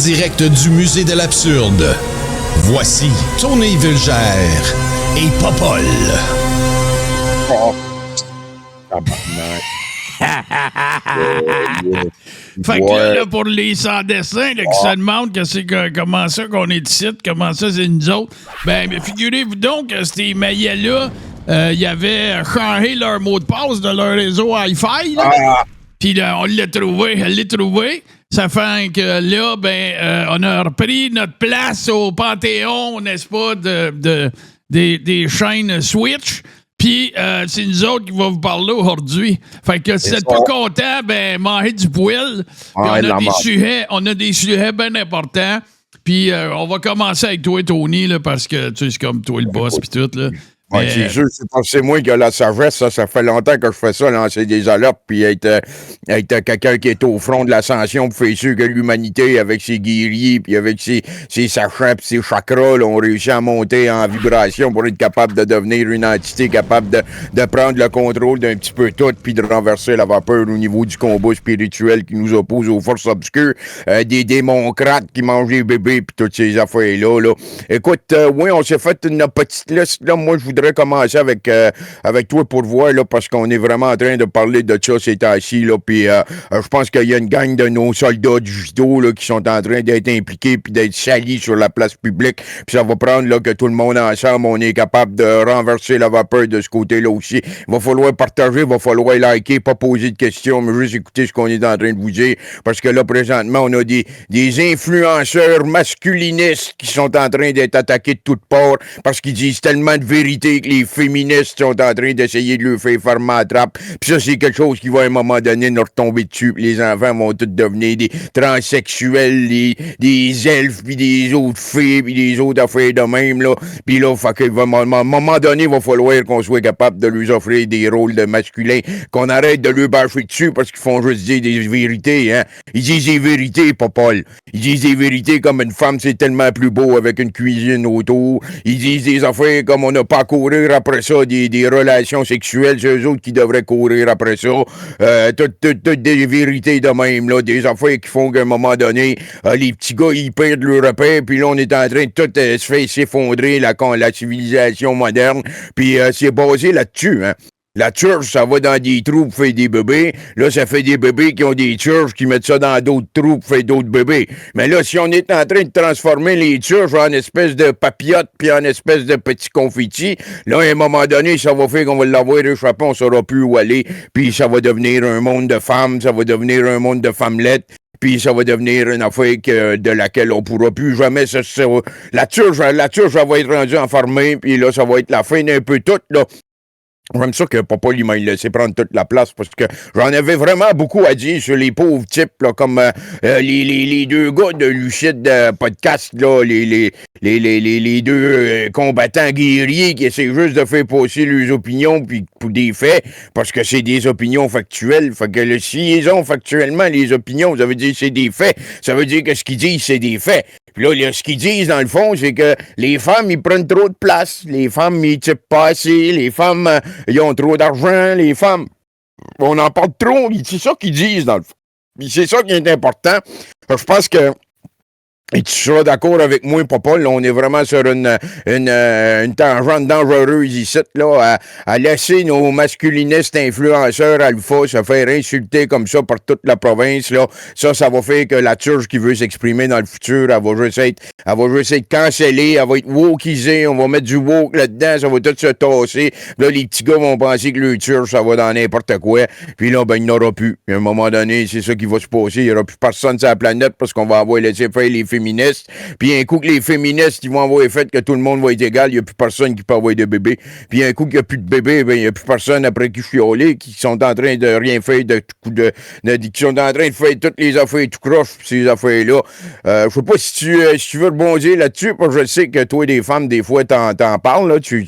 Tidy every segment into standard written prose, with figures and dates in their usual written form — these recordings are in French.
direct du musée de l'absurde, voici Tony Vulgère et Popol. Oh. Fait que là, pour les sans-dessins qui se demandent comment ça qu'on est ici, comment ça c'est nous autres, ben figurez-vous donc que ces maillets-là, ils avaient changé leur mot de passe de leur réseau Wi-Fi, puis là, on l'a trouvé. Ça fait que là, on a repris notre place au Panthéon, n'est-ce pas, des chaînes Switch. Puis, c'est nous autres qui vont vous parler aujourd'hui. Fait que si vous n'êtes pas content, mangez du poil. Puis on a des sujets bien importants. Puis, on va commencer avec toi, Tony, là, parce que, tu sais, c'est comme toi le boss, puis tout, là. Ouais, c'est sûr, c'est parce que c'est moi qui ai la sagesse, ça fait longtemps que je fais ça, lancer des alopes, puis être quelqu'un qui est au front de l'ascension, pour faire sûr que l'humanité, avec ses guerriers, puis avec ses sachets, puis ses chakras, là, ont réussi à monter en vibration pour être capable de devenir une entité capable de prendre le contrôle d'un petit peu tout, puis de renverser la vapeur au niveau du combat spirituel qui nous oppose aux forces obscures, des démocrates qui mangent les bébés, puis toutes ces affaires-là, là. Écoute, oui, on s'est fait une petite liste, là, moi, je voudrais commencer avec toi pour voir, là, parce qu'on est vraiment en train de parler de ça ces temps-ci, là, puis je pense qu'il y a une gang de nos soldats du judo, là, qui sont en train d'être impliqués puis d'être salis sur la place publique, puis ça va prendre, là, que tout le monde ensemble, on est capable de renverser la vapeur de ce côté-là aussi. Il va falloir partager, il va falloir liker, pas poser de questions, mais juste écouter ce qu'on est en train de vous dire, parce que là, présentement, on a des influenceurs masculinistes qui sont en train d'être attaqués de toutes parts, parce qu'ils disent tellement de vérité que les féministes sont en train d'essayer de leur faire fermer la trappe. Puis ça, c'est quelque chose qui va à un moment donné nous retomber dessus. Puis les enfants vont tous devenir des transsexuels, des elfes, puis des autres filles, puis des autres affaires de même, là. Puis là, à un moment donné, il va falloir qu'on soit capable de leur offrir des rôles de masculins, qu'on arrête de leur bâcher dessus parce qu'ils font juste dire des vérités, hein. Ils disent des vérités, pas Paul. Ils disent des vérités comme une femme, c'est tellement plus beau avec une cuisine autour. Ils disent des affaires comme on n'a pas courir après ça, des relations sexuelles, c'est eux autres qui devraient courir après ça. Toutes des vérités de même, là, des affaires qui font qu'à un moment donné, les petits gars, ils perdent leur repère, puis là, on est en train de tout se faire s'effondrer, la civilisation moderne, puis c'est basé là-dessus, hein. La church, ça va dans des trous pour faire des bébés. Là, ça fait des bébés qui ont des churches qui mettent ça dans d'autres trous pour faire d'autres bébés. Mais là, si on est en train de transformer les churches en espèce de papillotes puis en espèce de petits confettis, là, à un moment donné, ça va faire qu'on va l'avoir échappé, on saura plus où aller, puis ça va devenir un monde de femmes, ça va devenir un monde de femmelettes. Puis ça va devenir une affaire de laquelle on pourra plus jamais la church, elle va être rendue enfermée, puis là, ça va être la fin d'un peu toute, là. J'aime ça que papa lui m'a laissé prendre toute la place parce que j'en avais vraiment beaucoup à dire sur les pauvres types là, comme les deux gars de Lucide Podcast, là, les deux combattants guerriers qui essaient juste de faire passer leurs opinions puis pour des faits, parce que c'est des opinions factuelles. Fait que s'ils ont factuellement les opinions, ça veut dire que c'est des faits. Ça veut dire que ce qu'ils disent, c'est des faits. Puis là, ce qu'ils disent, dans le fond, c'est que les femmes, ils prennent trop de place. Les femmes, ils typent pas assez. Les femmes, ils ont trop d'argent. Les femmes, on en parle trop. C'est ça qu'ils disent, dans le fond. Puis c'est ça qui est important. Je pense que et tu seras d'accord avec moi, papa, là, on est vraiment sur une tangente dangereuse ici, là, à laisser nos masculinistes influenceurs alpha se faire insulter comme ça par toute la province, là. Ça va faire que la church qui veut s'exprimer dans le futur, elle va juste être cancellée, elle va être wokisée, on va mettre du woke là-dedans, ça va tout se tasser. Là, les petits gars vont penser que le church, ça va dans n'importe quoi. Puis là, il n'y en aura plus. Puis à un moment donné, c'est ça qui va se passer. Il n'y aura plus personne sur la planète parce qu'on va avoir laissé faire les féministes. Puis un coup que les féministes ils vont avoir le fait que tout le monde va être égal, il n'y a plus personne qui peut avoir de bébés. Puis un coup qu'il n'y a plus de bébés, il n'y a plus personne après qui fioler, qui sont en train de rien faire, qui sont en train de faire toutes les affaires tout croche, ces affaires-là. Je sais pas si tu veux rebondir là-dessus, parce que je sais que toi, des femmes, des fois, t'en parles, là, tu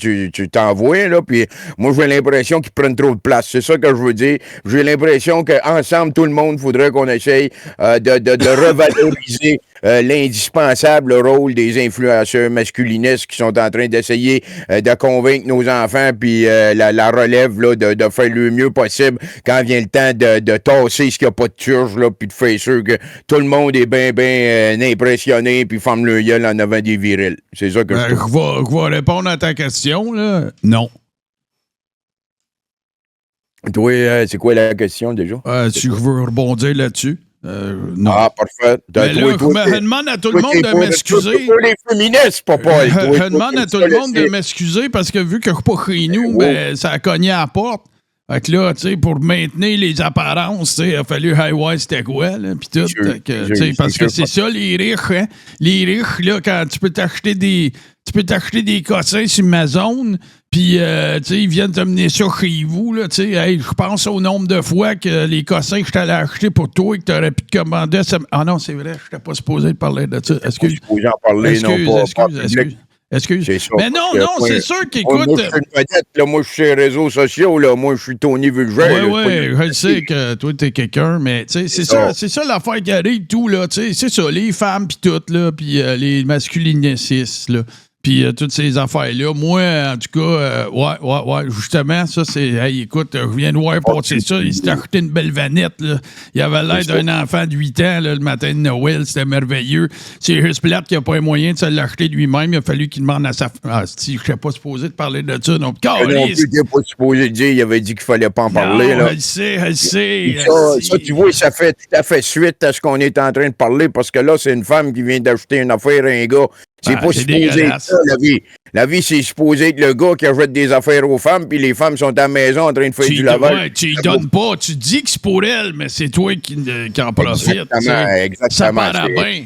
t'envoies, là, puis moi, j'ai l'impression qu'ils prennent trop de place. C'est ça que je veux dire. J'ai l'impression qu'ensemble, tout le monde, faudrait qu'on essaye de revaloriser l'indispensable rôle des influenceurs masculinistes qui sont en train d'essayer de convaincre nos enfants, puis la relève là, de faire le mieux possible quand vient le temps de tasser ce qu'il n'y a pas de turge, là, puis de faire sûr que tout le monde est bien impressionné, puis ferme le gueule en avant des virils. C'est ça que je vais répondre à ta question, là. Non. Toi, c'est quoi la question déjà? Si je veux rebondir là-dessus. Non. Ah, parfait. Mais là, je demande à tout le monde de m'excuser. Pour les féministes, papa. Je demande à tout le monde de m'excuser parce que vu que je suis pas chez nous, ben, ça a cogné à la porte. Fait que là, tu sais, pour maintenir les apparences, tu sais, il a fallu highway c'était quoi, là, pis tout. Parce que c'est ça, les riches, hein. Les riches, là, quand tu peux t'acheter des cossins sur Amazon, puis, tu sais, ils viennent t'amener ça chez vous, là, tu sais. Hey, je pense au nombre de fois que les cossins que je t'allais acheter pour toi et que t'aurais pu te commander. Ah non, c'est vrai, je n'étais pas supposé de parler de ça. Excuse. Excuse. Mais non, c'est sûr qu'écoute. Moi, je suis une vedette, là. Moi, je suis sur les réseaux sociaux, là. Moi, je suis Tony Vulgaire. Oui, je sais que toi, t'es quelqu'un, mais tu sais, c'est ça l'affaire qui arrive, tout, là. Tu sais, c'est ça, les femmes, puis tout, là, puis les masculinicistes, là. Puis toutes ces affaires-là. Moi, en tout cas, ouais, justement, ça, c'est... Hey, écoute, je viens de voir passer ça. Il s'est acheté une belle vanette, là. Il avait l'air d'un enfant de 8 ans, là, le matin de Noël. C'était merveilleux. C'est juste plate qu'il n'a pas les moyens de se l'acheter lui-même. Il a fallu qu'il demande à sa... Ah, si, je ne pas supposé de parler de ça. Donc, non plus, il n'était pas supposé de dire. Il avait dit qu'il ne fallait pas en parler, là. Je sais. Ça, tu vois, ça fait tout à fait suite à ce qu'on est en train de parler, parce que là, c'est une femme qui vient d'acheter une affaire à un gars. C'est pas supposé être ça, la vie. La vie, c'est supposé être le gars qui achète des affaires aux femmes, puis les femmes sont à la maison en train de faire du lavage. Ouais, tu ne donnes pas. Tu dis que c'est pour elle, mais c'est toi qui en profites. Exactement.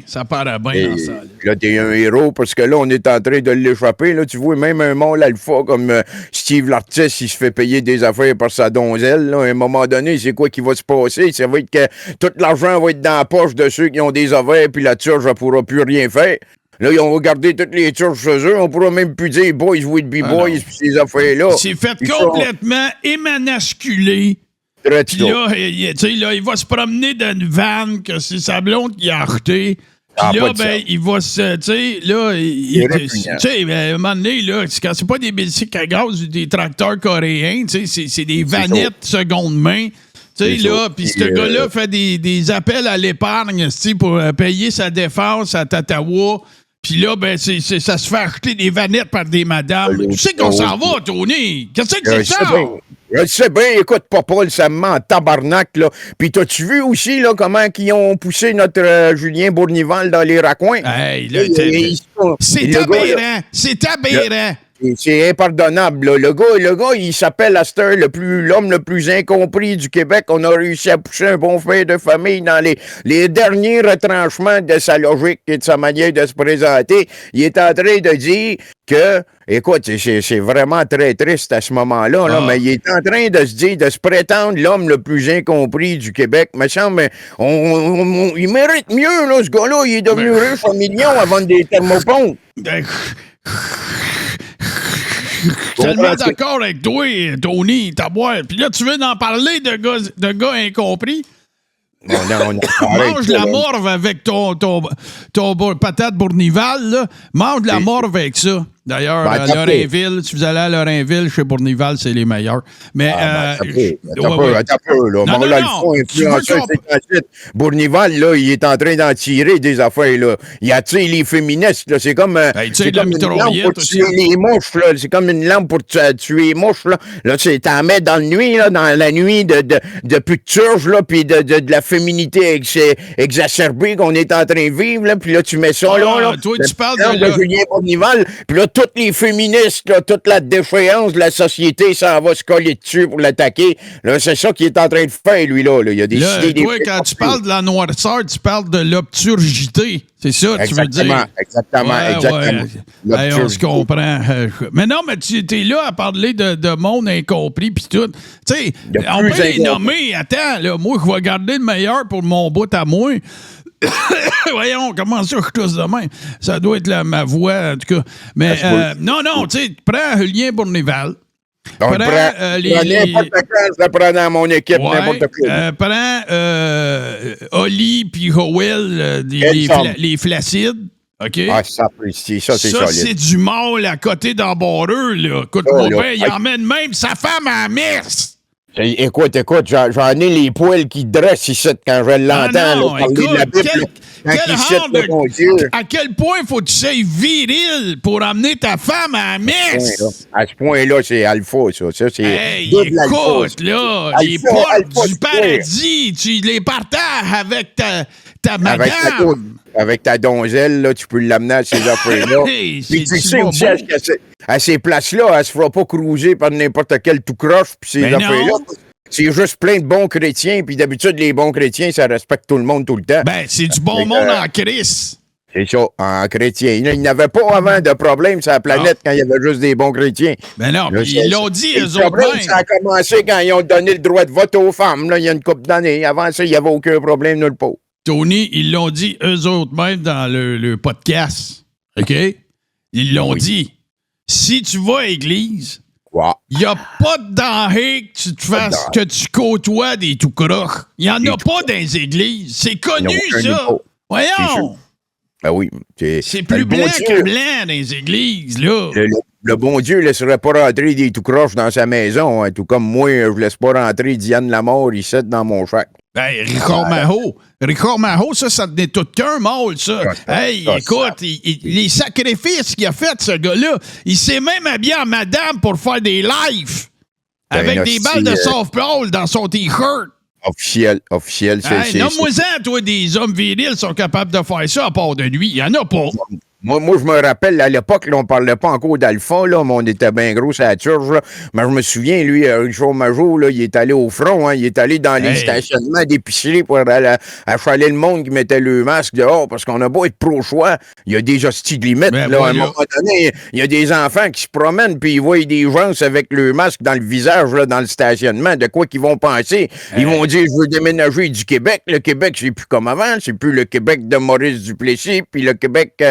Ça paraît bien dans ça. Là, t'es un héros, parce que là, on est en train de l'échapper. Là, tu vois, même un mâle alpha comme Steve l'artiste, il se fait payer des affaires par sa donzelle. Là. À un moment donné, c'est quoi qui va se passer? Ça va être que tout l'argent va être dans la poche de ceux qui ont des ovaires, puis la turge ne pourra plus rien faire. Là, ils ont regardé toutes les turges chez eux. On pourra même plus dire boys with b-boys pis ces affaires-là. C'est fait complètement émanasculé. Puis là, il va se promener dans une vanne que c'est sa blonde qui a acheté. Puis là, ben, il va se. Tu sais, là, tu sais, à un moment donné, là, c'est pas des bicycles à gaz ou des tracteurs coréens, tu sais, c'est des vanettes seconde main. Tu sais, là, puis ce gars-là fait des appels à l'épargne, tu sais, pour payer sa défense à Tatawa. Puis là, ben, ça se fait acheter des vanettes par des madames. Tu sais qu'on s'en va, Tony? Qu'est-ce que c'est ça? Je sais bien, écoute, Paul, ça me met en tabarnak, là. Puis t'as-tu vu aussi, là, comment ils ont poussé notre Julien Bournival dans les raccoins? Hey, là, c'est aberrant! C'est aberrant! C'est impardonnable, là. Le gars, il s'appelle à cette heure l'homme le plus incompris du Québec. On a réussi à pousser un bon père de famille dans les derniers retranchements de sa logique et de sa manière de se présenter. Il est en train de dire que, écoute, c'est vraiment très triste à ce moment-là, là, mais il est en train de se dire, de se prétendre l'homme le plus incompris du Québec. Me semble, il mérite mieux, là, ce gars-là. Il est devenu riche en millions à vendre des thermopompes. Tellement d'accord avec toi, Tony, t'as boire. Puis là, tu veux en parler de gars incompris? Mange la morve avec ton patate bournival, là. Mange la morve avec ça. D'ailleurs, Lorrainville, si vous allez à Lorrainville, chez Bournival, c'est les meilleurs. Mais, attends un peu, là. Bournival, là, il est en train d'en tirer des affaires, là. Il attire les féministes, là. C'est comme, c'est comme une lampe pour tuer les mouches, là. C'est comme une lampe pour tuer les mouches, là. Là, tu t'en mets dans la nuit, là, dans la nuit de plus de turge, là, puis de la féminité exacerbée qu'on est en train de vivre, là. Puis là, tu mets ça, là. Toi, tu parles de Julien Bournival, puis là, toutes les féministes, là, toute la déchéance de la société, ça va se coller dessus pour l'attaquer. Là, c'est ça qu'il est en train de faire, lui, là. Il y a des idées. Toi, quand tu parles de la noirceur, tu parles de l'obturgité. C'est ça que tu veux dire? Exactement. Hey, on se comprend. Mais non, mais tu es là à parler de monde incompris pis tout. Tu sais, on peut les nommer. Attends, là, moi, je vais garder le meilleur pour mon bout à moi. Voyons, comment ça, je tousse de même? Ça doit être ma voix, en tout cas. Mais non, tu sais, prends Julien Bournival. On le prend, n'importe quand, je le prends dans mon équipe, n'importe quoi. Prends Oli puis Howell, les flacides. OK? Ah, ça, c'est solide. Ça, c'est du mâle à côté d'embarreur, là. Écoute, mon père, il emmène même sa femme à la messe. Écoute, j'en ai les poils qui dressent ici quand je l'entends. À quel point faut-tu ser viril pour amener ta femme à la messe? À ce point-là, c'est alpha, ça. Ça, c'est écoute, là, les portes du paradis, tu les partages avec ta madame. Avec ta donzelle, là, tu peux l'amener à ces affaires-là. Puis tu sais aussi, à ces places-là, elle se fera pas cruiser par n'importe quel tout croche, puis ces affaires-là. C'est juste plein de bons chrétiens, puis d'habitude, les bons chrétiens, ça respecte tout le monde tout le temps. Ben, c'est du bon monde en Christ. C'est ça, en chrétien. Il n'y avait pas avant de problème sur la planète quand il y avait juste des bons chrétiens. Ben non, puis ils l'ont dit, eux autres même. Ça a commencé quand ils ont donné le droit de vote aux femmes, là, il y a une couple d'années. Avant ça, il n'y avait aucun problème nulle part. Tony, ils l'ont dit eux autres même dans le podcast. OK? Ils l'ont dit. Si tu vas à l'église, il n'y a pas de danger que tu te fasses, que tu côtoies des tout croches. Il n'y en a pas dans les églises. C'est connu, ça. Voyons. Ben oui. C'est plus blanc que blanc dans les églises, là. Le bon Dieu ne laisserait pas rentrer des tout croches dans sa maison, hein, tout comme moi, je ne laisse pas rentrer Diane Lamort ici dans mon chac. Hey, Richard Maho, ça tenait tout qu'un mâle, ça. Hey, écoute, les sacrifices qu'il a fait, ce gars-là, il s'est même habillé en madame pour faire des lives avec des balles de softball dans son T-shirt. Officiel, c'est... Nomme-moi-en, toi, des hommes virils sont capables de faire ça à part de lui. Il n'y en a pas. Moi, je me rappelle, à l'époque, là, on parlait pas encore d'Alpha, là, mais on était bien gros à la church, là. Mais je me souviens, lui, Richard Majo, là, il est allé au front, hein, il est allé dans les stationnements d'épicerie pour aller achaler le monde qui mettait le masque dehors, parce qu'on a beau être pro-choix, il y a des hosties de limites, là. À un moment donné, il y a des enfants qui se promènent, puis ils voient des gens avec le masque dans le visage, là, dans le stationnement, de quoi qu'ils vont penser? Ils vont dire, je veux déménager du Québec. Le Québec, c'est plus comme avant, c'est plus le Québec de Maurice Duplessis, puis le Québec...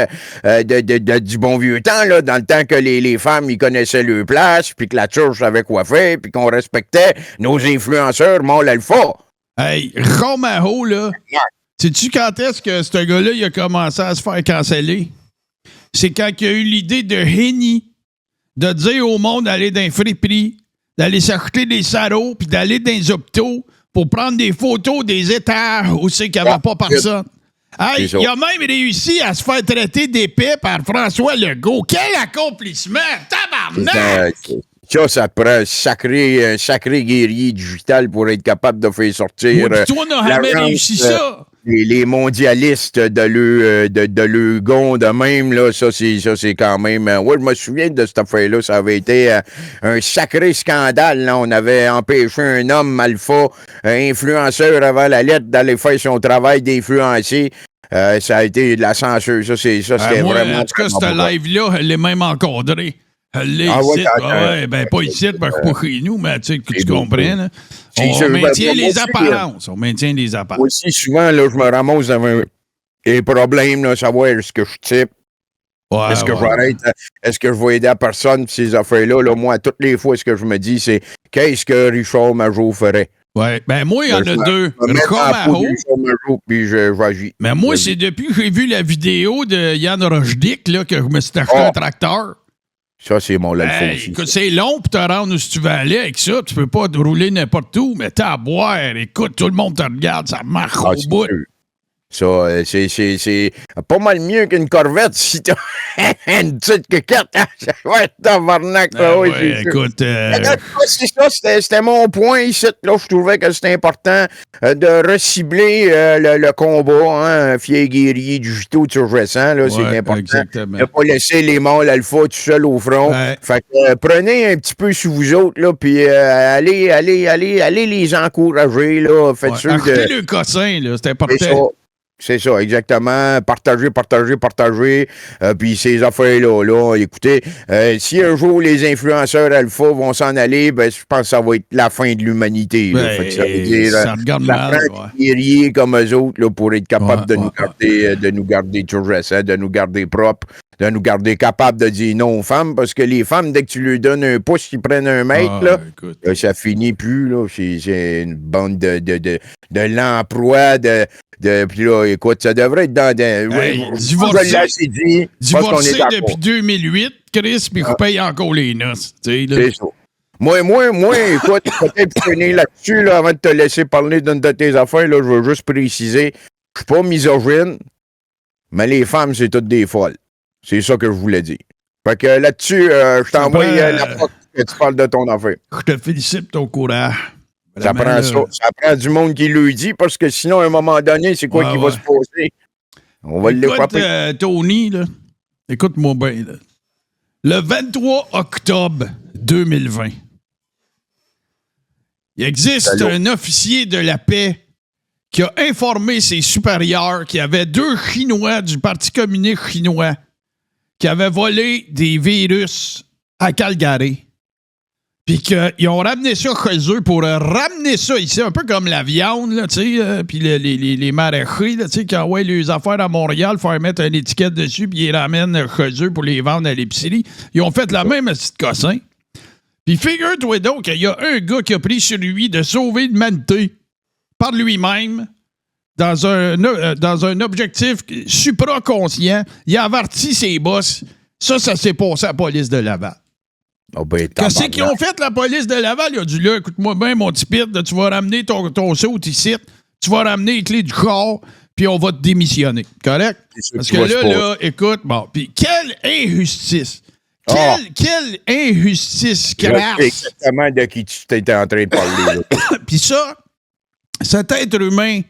du bon vieux temps, là, dans le temps que les femmes, ils connaissaient leur place, puis que la church savait quoi faire, puis qu'on respectait nos influenceurs mâles alpha. Hey, Romaho, là, sais-tu quand est-ce que ce gars-là, il a commencé à se faire canceller? C'est quand il a eu l'idée de Henny, de dire au monde d'aller dans les friperies, d'aller s'acheter des sarraux, puis d'aller dans les hôpitaux pour prendre des photos des étages où c'est qu'il n'y avait pas personne. Hey, il a même réussi à se faire traiter d'épais par François Legault. Quel accomplissement! Tabarnak! Ça prend un sacré guerrier digital pour être capable de faire sortir... Oui, toi, on n'a jamais réussi ça! Les mondialistes de le gon de même, là, ça c'est quand même... ouais, je me souviens de cette affaire-là, ça avait été un sacré scandale, là. On avait empêché un homme alpha, influenceur avant la lettre, d'aller faire son travail d'influencer. Ça a été de la censure, c'était vraiment... En tout cas, cette live-là, elle est même encadrée. Elle est ici. Pas ici, parce que pas chez nous, mais tu sais, que tu comprends, là. On maintient les apparences. Moi aussi, souvent, là, je me ramasse dans des problèmes, là, savoir est-ce que je type, est-ce que j'arrête, est-ce que je vais aider la personne, ces affaires-là. Là, moi, toutes les fois, ce que je me dis, c'est qu'est-ce que Richard Majo ferait? Ouais, ben moi, il y en a deux. Richard Majo, puis j'agis. Mais moi, c'est depuis que j'ai vu la vidéo de Yann Rochdick, là, que je me suis acheté un tracteur. Ça, c'est mon alpha aussi. Écoute, c'est long pour te rendre où tu veux aller avec ça. Tu peux pas te rouler n'importe où, mais t'as à boire. Écoute, tout le monde te regarde, ça marche au bout. Ça, c'est pas mal mieux qu'une Corvette si t'as une petite coquette. Ouais, tabarnak. Écoute... C'est ça, c'était mon point ici. Là, je trouvais que c'était important de recibler le combat, hein, fier guerrier du judo turgescent, là, c'est important. Exactement. De pas laisser les mâles alpha tout seuls au front. Ouais. Fait que prenez un petit peu sur vous autres, là, puis allez les encourager, là. Faites sûr achetez le cossin, là, c'est important. C'est ça, exactement. Partager. Puis ces affaires-là, écoutez, si un jour les influenceurs alpha vont s'en aller, ben je pense que ça va être la fin de l'humanité. Fait que ça veut dire ça regarde mal, des guerriers comme eux autres là, pour être capables de nous garder toujours de nous garder propres, de nous garder capables de dire non aux femmes, parce que les femmes, dès que tu leur donnes un pouce, ils prennent un mètre, là, ça finit plus, là. C'est une bande de l'emploi, puis là, écoute, ça devrait être dans divorcé depuis 2008, Chris, puis qu'on paye encore les noces. C'est ça. Moi, écoute, peut-être finir là-dessus, là, avant de te laisser parler d'une de tes affaires, là, je veux juste préciser, je suis pas misogyne, mais les femmes, c'est toutes des folles. C'est ça que je voulais dire. Fait que là-dessus, je t'envoie la fois que tu parles de ton affaire. Je te félicite pour ton courage. Ça prend du monde qui le dit, parce que sinon, à un moment donné, c'est quoi qui va se passer? On va l'écouter. Tony, là, écoute-moi bien. Là. Le 23 octobre 2020, il existe un officier de la paix qui a informé ses supérieurs qu'il y avait 2 Chinois du Parti communiste chinois qui avaient volé des virus à Calgary. Puis qu'ils ont ramené ça chez eux pour ramener ça ici, un peu comme la viande, là, tu sais, puis les maraîchers, là, tu sais, qui envoient les affaires à Montréal, faire mettre une étiquette dessus, puis ils les ramènent chez eux pour les vendre à l'épicerie. Ils ont fait la même petite cossin. Puis figure-toi donc qu'il y a un gars qui a pris sur lui de sauver l'humanité par lui-même dans un objectif supraconscient. Il a averti ses boss. Ça s'est passé à la police de Laval. Oh ben, qu'est-ce qu'ils ont fait, la police de Laval? Il a dit là, écoute-moi bien, mon petit pit, tu vas ramener ton saut ici, tu vas ramener les clés du corps, puis on va te démissionner. Correct? Parce que là, écoute, bon, puis quelle injustice! Quelle injustice crasse! Exactement de qui tu étais en train de parler. Puis ça, cet être humain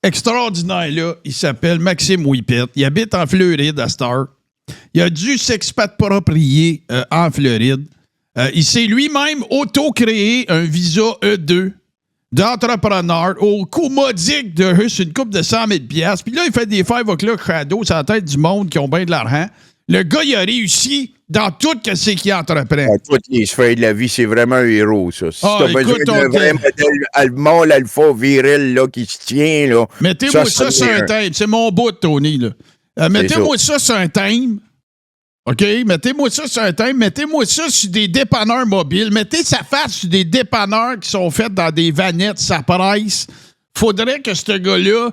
extraordinaire-là, il s'appelle Maxime Whippet. Il habite en Floride à Star. Il a dû s'expatrier en Floride. Il s'est lui-même auto-créé un visa E2 d'entrepreneur au coût modique de juste une coupe de 100 000 $. Puis là, il fait des 5 o'clock shadow sur la tête du monde qui ont bien de l'argent. Le gars, il a réussi dans tout ce qu'il entreprend. Toutes les sphères de la vie, c'est vraiment un héros, ça. Si t'as besoin d'un vrai modèle mâle alpha viril là, qui se tient, là. Mettez-moi ça sur un thème. C'est mon bout, Tony, là. Mettez-moi ça sur un thème. OK? Mettez-moi ça sur un thème. Mettez-moi ça sur des dépanneurs mobiles. Mettez sa face sur des dépanneurs qui sont faits dans des vanettes, ça presse. Faudrait que ce gars-là,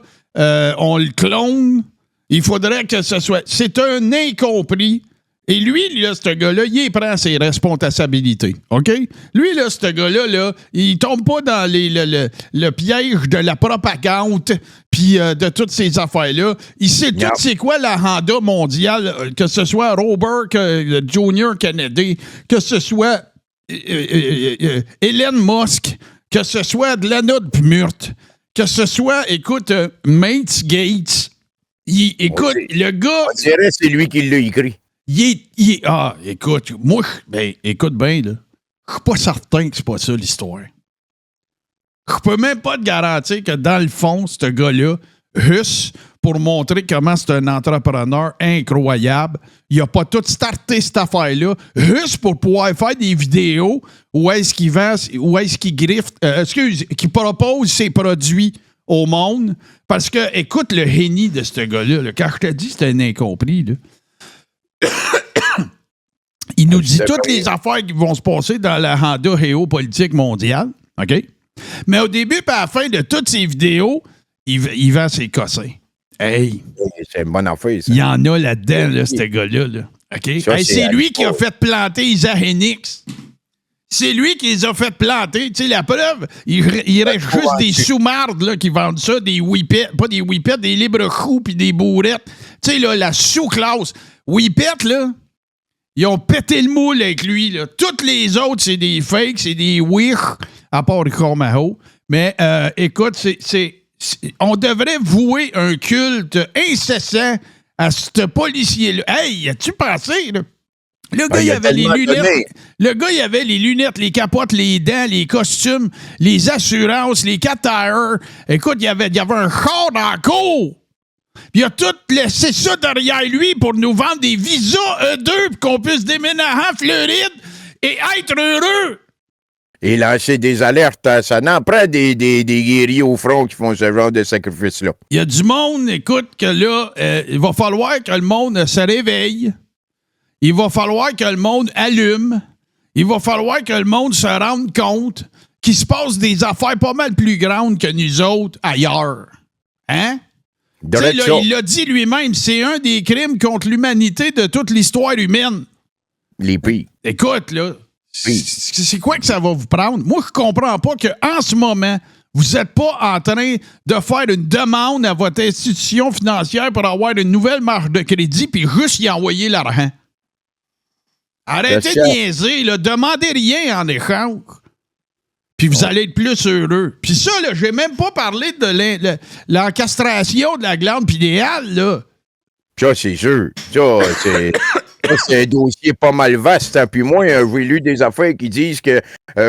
on le clone. Il faudrait que ce soit... C'est un incompris. Et lui, là, ce gars-là, il prend ses responsabilités. OK? Lui, là, ce gars-là, là, il tombe pas dans le piège de la propagande puis de toutes ces affaires-là. Il sait tout c'est quoi l'agenda mondial, que ce soit Robert Jr. Kennedy, que ce soit Elon Musk, que ce soit Leonard Pmurt, que ce soit, écoute, Mates Gates. Écoute, le gars... On dirait que c'est lui qui l'a écrit. Écoute, moi, écoute bien, là. Je suis pas certain que c'est pas ça l'histoire. Je peux même pas te garantir que dans le fond, ce gars-là, Huss, pour montrer comment c'est un entrepreneur incroyable, il a pas tout starté cette affaire-là. Huss, pour pouvoir faire des vidéos où est-ce qu'il vend, où est-ce qu'il griffe, qu'il propose ses produits au monde. Parce que, écoute le génie de ce gars-là, là, quand je te dis c'est un incompris, là. Il nous dit toutes les affaires qui vont se passer dans l'agenda géopolitique mondial. OK? Mais au début et à la fin de toutes ces vidéos, il vend ses cossins. Hey! C'est une bonne affaire, ça. Il y en a là-dedans, là, ce gars-là. Là. OK? Ça, c'est lui qui a fait planter Isaac Henix. C'est lui qui les a fait planter. Tu sais, la preuve, il reste juste des sous-mardes là, qui vendent ça, des whippets, pas des whippets, des libres-choux puis des bourrettes. Tu sais, là, la sous-classe. Whippet, là, ils ont pété le moule avec lui. Là. Toutes les autres, c'est des fakes, c'est des wish, à part Ricard Maho. Mais écoute, on devrait vouer un culte incessant à ce policier-là. Hey, as-tu pensé, là? Le gars, il avait les lunettes. Le gars, il avait les lunettes, les capotes, les dents, les costumes, les assurances, les 4 tires. Écoute, il y avait un char dans la cour. Puis il a tout laissé ça derrière lui pour nous vendre des visas E2 pour qu'on puisse déménager en Floride et être heureux. Et lancer des alertes, ça n'en prend des guerriers au front qui font ce genre de sacrifice-là. Il y a du monde, écoute, que là, il va falloir que le monde se réveille. Il va falloir que le monde allume. Il va falloir que le monde se rende compte qu'il se passe des affaires pas mal plus grandes que nous autres ailleurs. Hein? Là, il l'a dit lui-même, c'est un des crimes contre l'humanité de toute l'histoire humaine. Les pires. Écoute, là, c'est quoi que ça va vous prendre? Moi, je comprends pas qu'en ce moment, vous n'êtes pas en train de faire une demande à votre institution financière pour avoir une nouvelle marge de crédit puis juste y envoyer l'argent. Arrêtez de niaiser, là. Demandez rien en échange. Puis vous allez être plus heureux. Puis ça, là, j'ai même pas parlé de l'encastration de la glande pinéale, là. Ça, c'est sûr. Ça, c'est un dossier pas mal vaste. Hein. Puis moi, j'ai lu des affaires qui disent que,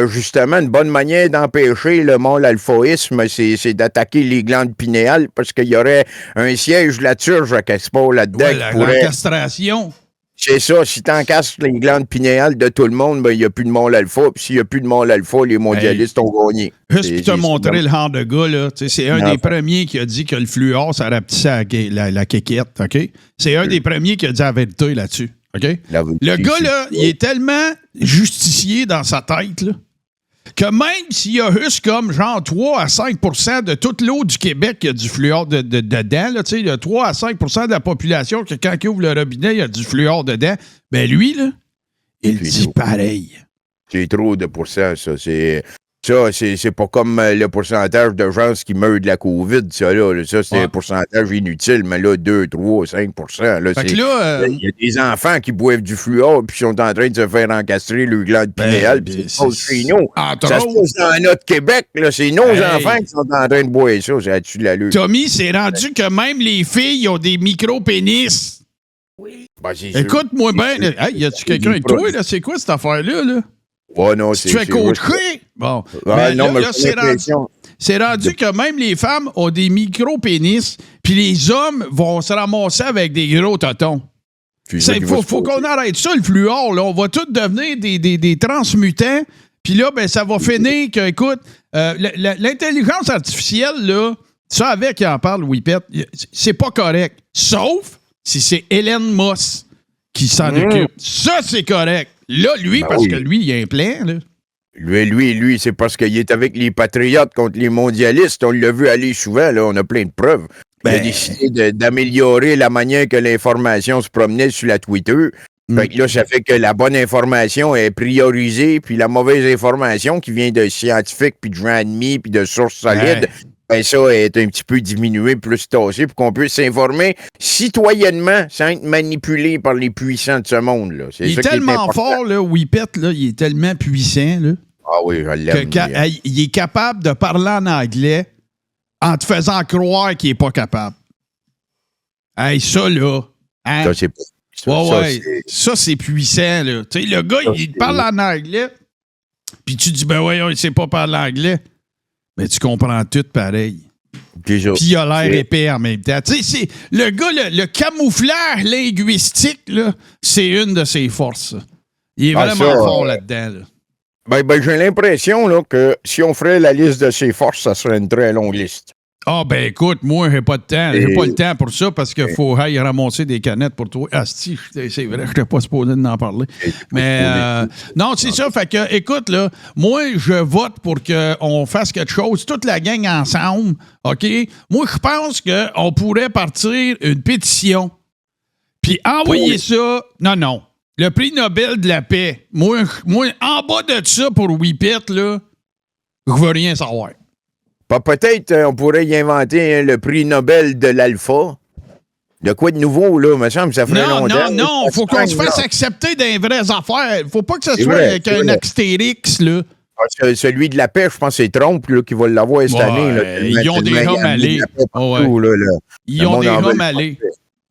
justement, une bonne manière d'empêcher le mâle alphaïsme, c'est d'attaquer les glandes pinéales parce qu'il y aurait un siège de la turge à quelque part là-dedans. Ouais, l'encastration. C'est ça, si t'encastres les glandes pinéales de tout le monde, ben il n'y a plus de mâle alpha. Puis s'il n'y a plus de mâle alpha, les mondialistes ont gagné. Juste pour te montrer le genre de gars, là, c'est un des premiers qui a dit que le fluor, ça rapetissait la kékette, OK? C'est un des premiers qui a dit la vérité là-dessus, OK? Le gars, là, il est tellement justicier dans sa tête, là, que même s'il y a juste comme genre 3 à 5 % de toute l'eau du Québec qui a du fluor dedans, là, il y a 3 à 5 % de la population que quand il ouvre le robinet, il y a du fluor dedans, ben lui, là, il dit pareil. C'est trop de pourcents, ça. C'est pas comme le pourcentage de gens qui meurent de la COVID, ça, là. Ça, c'est un pourcentage inutile, mais là, 2, 3, 5 %. Là, il y a des enfants qui boivent du fluor puis sont en train de se faire encastrer le glande pinéale, puis c'est chez nous. Ça se passe dans notre Québec, là. C'est nos enfants qui sont en train de boire ça. C'est là-dessus de la lutte. Tommy, c'est rendu que même les filles ont des micro-pénis. Oui. Ben, écoute-moi bien. Hey, y a-tu quelqu'un avec toi, là? C'est quoi cette affaire-là, là? Ouais, non, tu fais coacher? Bon. Non, mais c'est rendu que même les femmes ont des micro-pénis, puis les hommes vont se ramasser avec des gros totons. Faut qu'on arrête ça, le fluor. Là. On va tous devenir des transmutants, puis là, ben, ça va finir que, écoute, l'intelligence artificielle, là, ça avec qui en parle, Whippet, c'est pas correct. Sauf si c'est Elon Musk qui s'en occupe. Ça, c'est correct. Là, lui, parce que lui, il a un plan, là. Lui, c'est parce qu'il est avec les patriotes contre les mondialistes. On l'a vu aller souvent, là. On a plein de preuves. Il a décidé d'améliorer la manière que l'information se promenait sur la Twitter. Fait que là, ça fait que la bonne information est priorisée, puis la mauvaise information qui vient de scientifiques, puis de gens admis, puis de sources solides, ben ça est un petit peu diminué, plus tassé, pour qu'on puisse s'informer citoyennement sans être manipulé par les puissants de ce monde-là. Il est tellement fort, là, Whippet, là, il est tellement puissant, là. Ah oui, je l'aime. Il est capable de parler en anglais en te faisant croire qu'il n'est pas capable. Hey, ça, là. Hein? Ça, c'est ça, c'est puissant, là. Tu sais, le gars, il parle en anglais, puis tu dis, ben voyons, il sait pas parler anglais. Mais tu comprends tout pareil. Puis il a l'air épais en même temps. Tu sais, le gars, le camouflage linguistique, là, c'est une de ses forces. Il est vraiment fort là-dedans. Là. Ben, j'ai l'impression là, que si on ferait la liste de ses forces, ça serait une très longue liste. Ah, ben écoute, moi, j'ai pas de temps. J'ai pas le temps pour ça parce qu'il faut aller ramasser des canettes pour toi. Asti, c'est vrai, je n'étais pas supposé d'en parler. Mais non, c'est ça. Fait que, écoute, là, moi, je vote pour qu'on fasse quelque chose, toute la gang ensemble, OK? Moi, je pense qu'on pourrait partir une pétition puis envoyer ça. Non. Le prix Nobel de la paix. Moi, en bas de ça pour Whippet, là, je veux rien savoir. Peut-être on pourrait y inventer le prix Nobel de l'alpha. De quoi de nouveau, là, me semble, ça ferait longtemps. Non, faut qu'on se fasse accepter des vraies affaires. Faut pas que ce soit avec un Astérix, là. Celui de la paix, je pense que c'est Trump là, qui va l'avoir cette année. Là, ils ont des rats malés. Ils ont des rats malés.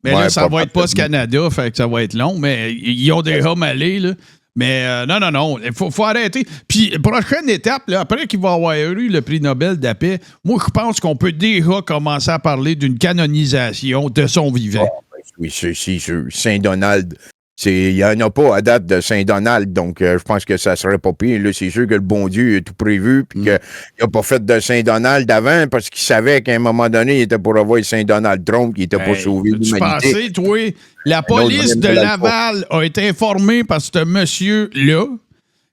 Mais là, ça va être pas ce Canada, fait que ça va être long, mais ils ont des rats malés, là. Mais non, il faut arrêter. Puis, prochaine étape, là, après qu'il va avoir eu le prix Nobel de la paix, moi, je pense qu'on peut déjà commencer à parler d'une canonisation de son vivant. Oui, c'est sûr. Saint-Donald. Il n'y en a pas à date de Saint-Donald, donc je pense que ça serait pas pire. Là, c'est sûr que le bon Dieu a tout prévu, puis qu'il n'a pas fait de Saint-Donald avant, parce qu'il savait qu'à un moment donné, il était pour avoir Saint-Donald Trump, qui n'était pas sauvé l'humanité. Tu pensais, toi, la police de Laval a été informée par ce monsieur-là,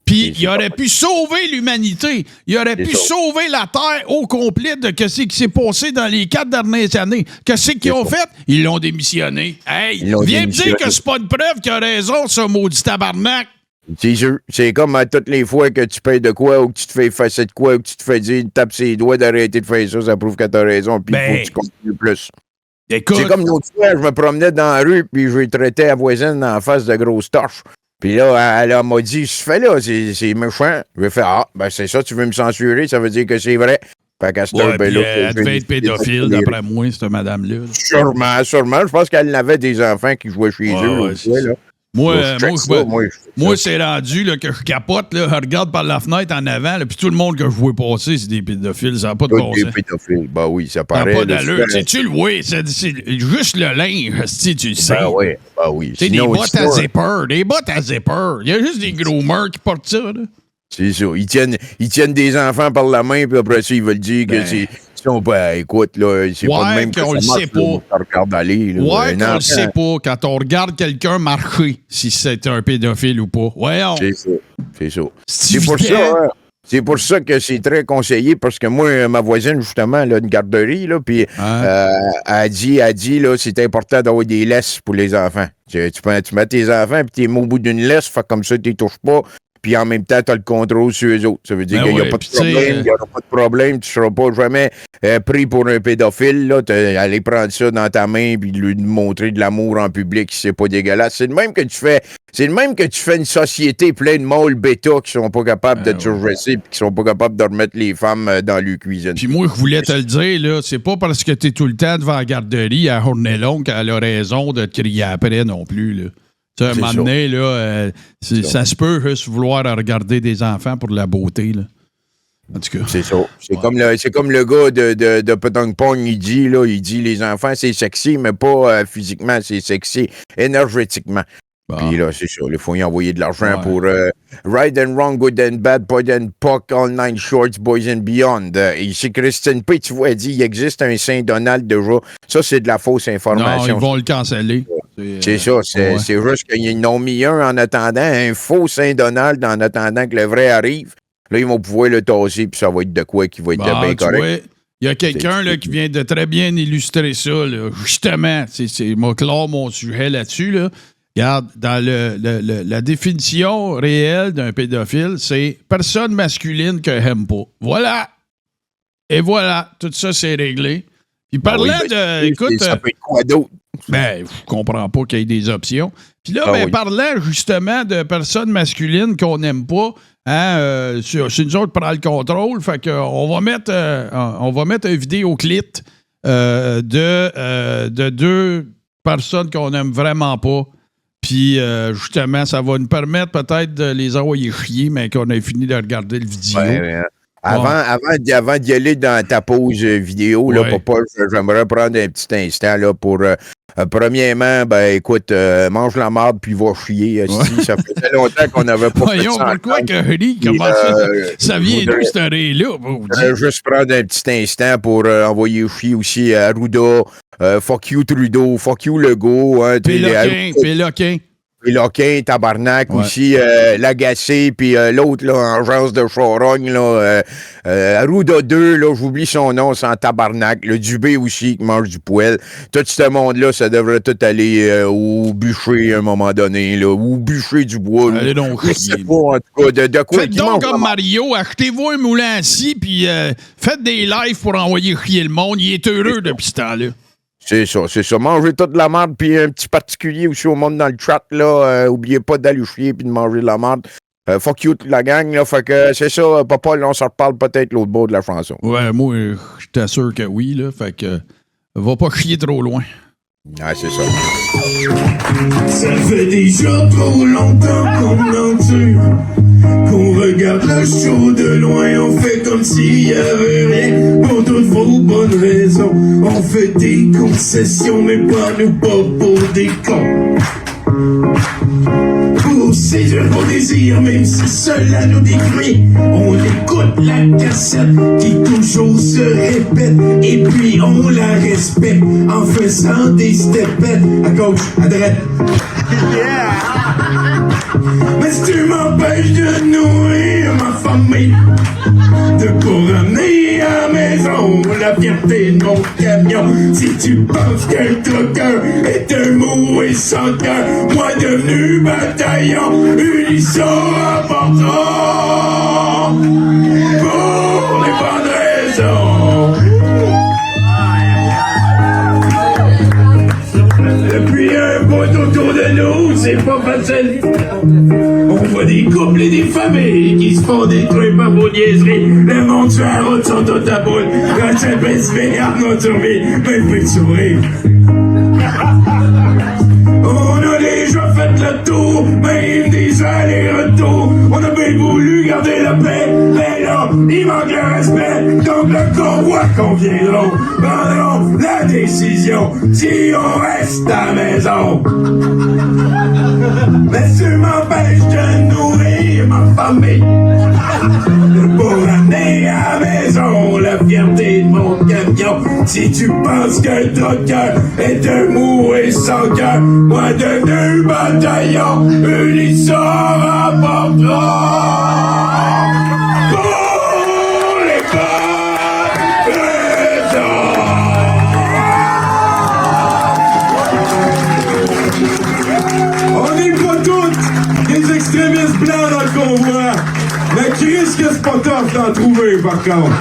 puis il aurait pu sauver l'humanité. Il aurait pu sauver la Terre au complet de ce qui s'est passé dans les 4 dernières années. Qu'est-ce qu'ils ont fait? Ils l'ont démissionné. Hey, viens me dire que c'est pas une preuve qu'il a raison, ce maudit tabarnak. C'est sûr. C'est comme à toutes les fois que tu payes de quoi ou que tu te fais effacer de quoi ou que tu te fais dire, tape ses doigts d'arrêter de faire ça, ça prouve que t'as raison, puis il faut que tu continues plus. Écoute, c'est comme l'autre fois, je me promenais dans la rue, puis je lui traitais la voisine en face de grosses torches. Puis là, elle m'a dit, ce fait là, c'est méchant. Je lui ai fait, ben c'est ça, tu veux me censurer, ça veut dire que c'est vrai. Fait qu'à cette heure, ben là, elle devait être pédophile, d'après moi, cette madame-là. Sûrement. Je pense qu'elle avait des enfants qui jouaient chez eux. Là. Moi, c'est rendu là, que je capote, là, je regarde par la fenêtre en avant, puis tout le monde que je vois passer, c'est des pédophiles. Ça n'a pas de bon sens. Des pédophiles. Ben oui, ça paraît. Ça n'a pas d'allure. Tu le vois, c'est juste le linge, tu le sais. Ben oui. C'est des bottes à zipper. Des bottes à zipper. Il y a juste des groomers qui portent ça. Là. C'est ça. Ils tiennent des enfants par la main, puis après ça, ils veulent dire que c'est... écoute, là, c'est pas le même qu'on le sait pas. Qu'on le sait pas quand on regarde quelqu'un marcher, si c'est un pédophile ou pas. C'est ça. C'est pour ça que c'est très conseillé, parce que moi, ma voisine, justement, là, une garderie, là, puis elle dit, là, c'est important d'avoir des laisses pour les enfants. Tu mets tes enfants, puis t'es mis au bout d'une laisse, fait comme ça, tu les touches pas. Puis en même temps, tu as le contrôle sur eux autres. Ça veut dire qu'il n'y a pas de problème, il n'y aura pas de problème. Tu ne seras pas jamais pris pour un pédophile. Là. Aller prendre ça dans ta main et lui montrer de l'amour en public, c'est pas dégueulasse. C'est le même que tu fais une société pleine de mâles bêta qui sont pas capables de te surveiller et qui sont pas capables de remettre les femmes dans leur cuisine. Puis moi, je voulais te le dire, là, c'est pas parce que tu es tout le temps devant la garderie à journée longue qu'elle a raison de te crier après non plus, là. Tu sais, à un moment donné, là, ça se peut juste vouloir regarder des enfants pour de la beauté. Là. En tout cas. C'est ça. C'est comme le gars de Petong Pong, il dit les enfants, c'est sexy, mais pas physiquement, c'est sexy énergétiquement. Puis là, c'est ça. Il faut y envoyer de l'argent pour Right and Wrong, Good and Bad, Pod and Puck, All Nine Shorts, Boys and Beyond. Ici, Christine P., tu vois, elle dit il existe un Saint-Donald déjà. Ça, c'est de la fausse information. Non, ils vont le canceller. C'est ça. C'est juste qu'ils en ont mis un en attendant, un faux Saint-Donald en attendant que le vrai arrive. Là, ils vont pouvoir le tasser, puis ça va être de quoi qui va être bien correct. Il y a quelqu'un là, qui vient de très bien illustrer ça. Là. Justement, c'est moi clore mon sujet là-dessus. Là. Regarde, dans la définition réelle d'un pédophile, c'est personne masculine que j'aime pas. Voilà. Et voilà. Tout ça, c'est réglé. Puis parlant de... Écoute... Ça peut être quoi d'autre? Ben, je comprends pas qu'il y ait des options. Puis là, parlant justement de personnes masculines qu'on n'aime pas, hein, c'est nous autres qui prend le contrôle. Fait qu'on va mettre un vidéoclip de 2 personnes qu'on aime vraiment pas. Puis, justement, ça va nous permettre peut-être de les envoyer chier, mais qu'on ait fini de regarder le vidéo. Avant d'y aller dans ta pause vidéo, là, papa, j'aimerais prendre un petit instant là, pour... premièrement, ben écoute, mange la marde puis va chier. Ça faisait longtemps qu'on n'avait pas fait ça. Pourquoi que Ri, comment ça vient d'où ce ré-là? Juste prendre un petit instant pour envoyer chier aussi à Arruda. Fuck you Trudeau, fuck you Legault. Péloquin. Péloquin, tabarnak aussi, l'agacé, puis l'autre, là, en genre de charogne, là, Arruda 2, là, j'oublie son nom, c'est en tabarnak, le Dubé aussi, qui mange du poêle. Tout ce monde-là, ça devrait tout aller au bûcher à un moment donné, là, ou bûcher du bois. Allez donc, je sais pas, en tout cas, de quoi faites donc comme Mario, achetez-vous un moulin à scie, puis faites des lives pour envoyer chier le monde. Il est heureux depuis ce temps-là. C'est ça. Mangez toute la marde, puis un petit particulier aussi au monde dans le chat, là. Oubliez pas d'aller chier puis de manger de la marde. Fuck you toute la gang, là. Fait que c'est ça, papa, là, on se reparle peut-être l'autre bout de la chanson. Ouais, moi, je t'assure que oui, là. Fait que va pas chier trop loin. Ah, c'est ça. Ça fait déjà trop longtemps qu'on endure, qu'on regarde le show de loin, on fait comme s'il y avait rien, pour toutes vos bonnes raisons. On fait des concessions, mais pas nous, pas pour des cons. Pour séduire vos désirs, même si cela nous détruit, on écoute la cassette qui toujours se répète, et puis on la respecte en faisant des stepettes à gauche, à droite. Yeah! Mais si tu m'empêches de nourrir ma famille, de pas ramener à la maison la fierté de mon camion, si tu penses qu'un trucker est un mot et sans cœur, moi devenu bataillon, unisson important pour les bonnes raisons. Depuis un bout autour de nous, c'est pas facile. On voit des couples et des familles qui se font détruire par vos niaiseries. Le monde sur la route sont tout à bout. Quand ça PSV, Arnaud Tourvé, même plus de sourire. On a déjà fait le tour, même des allers-retours. On a bien voulu garder la paix, mais là, il manque le respect. Donc le convoi conviendront, prendront la décision si on reste à la maison. Mais tu m'empêches de nourrir ma famille, de pas ramener à la maison la fierté de mon camion. Si tu penses qu'un trucker est un mou et sans cœur, moi de deux bataillons, unisson rapportera pour les bonnes raisons. On n'est pas tous des extrémistes blancs dans le convoi. Mais Chris, que c'est pas tough d'en trouver, par contre.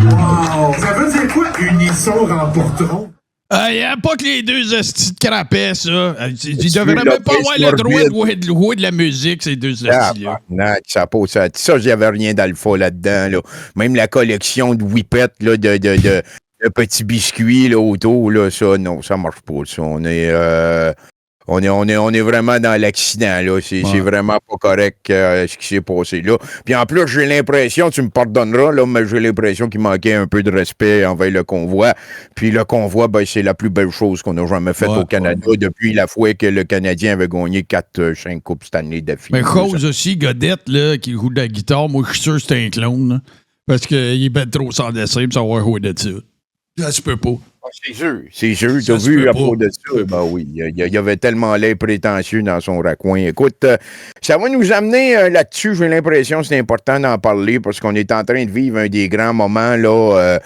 Wow! Ça veut dire quoi, unisson remporteront? Il n'y a pas que les deux hosties de crapets, ça. Ils devraient même pas avoir le droit de jouer de la musique, ces deux hosties-là. Non, ça pose ça. Ça, j'avais rien d'alpha là-dedans. Là. Même la collection de whippets, là, de petits biscuits là, autour, là, ça, non, ça marche pas. Ça. On est vraiment dans l'accident, là. C'est vraiment pas correct ce qui s'est passé là. Puis en plus, j'ai l'impression, tu me pardonneras, là, mais j'ai l'impression qu'il manquait un peu de respect envers le convoi. Puis le convoi, ben, c'est la plus belle chose qu'on a jamais faite au Canada depuis la fois que le Canadien avait gagné 4-5 Coupes Stanley d'affilée. Mais cause aussi, Godette, là, qui joue de la guitare, moi, je suis sûr que c'est un clone, là, parce qu'il est ben trop sans dessin pour savoir jouer de ça. Ça se peut pas. C'est sûr, t'as vu à propos de ça, ben oui, il y avait tellement l'air prétentieux dans son raccoin. Écoute, ça va nous amener là-dessus, j'ai l'impression que c'est important d'en parler parce qu'on est en train de vivre un des grands moments, là,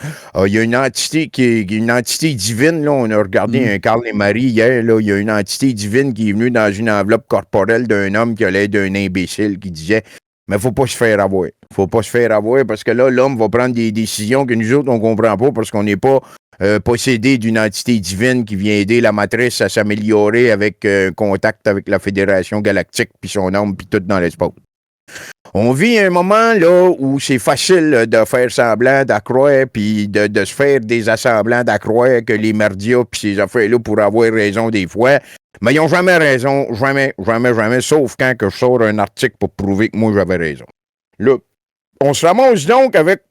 il y a une entité une entité divine, là, on a regardé un Carl et Marie hier, là, il y a une entité divine qui est venue dans une enveloppe corporelle d'un homme qui a l'air d'un imbécile qui disait « Mais faut pas se faire avoir. Faut pas se faire avoir parce que là, l'homme va prendre des décisions que nous autres, on comprend pas parce qu'on n'est pas possédé d'une entité divine qui vient aider la matrice à s'améliorer avec contact avec la Fédération Galactique puis son âme puis tout dans l'espace. On vit un moment là où c'est facile de faire semblant d'accroire puis de se faire des assemblants d'accroire que les merdias puis ces affaires-là pourraient avoir raison des fois. Mais ils n'ont jamais raison, jamais, sauf quand que je sors un article pour prouver que moi j'avais raison. Là, on se ramasse donc avec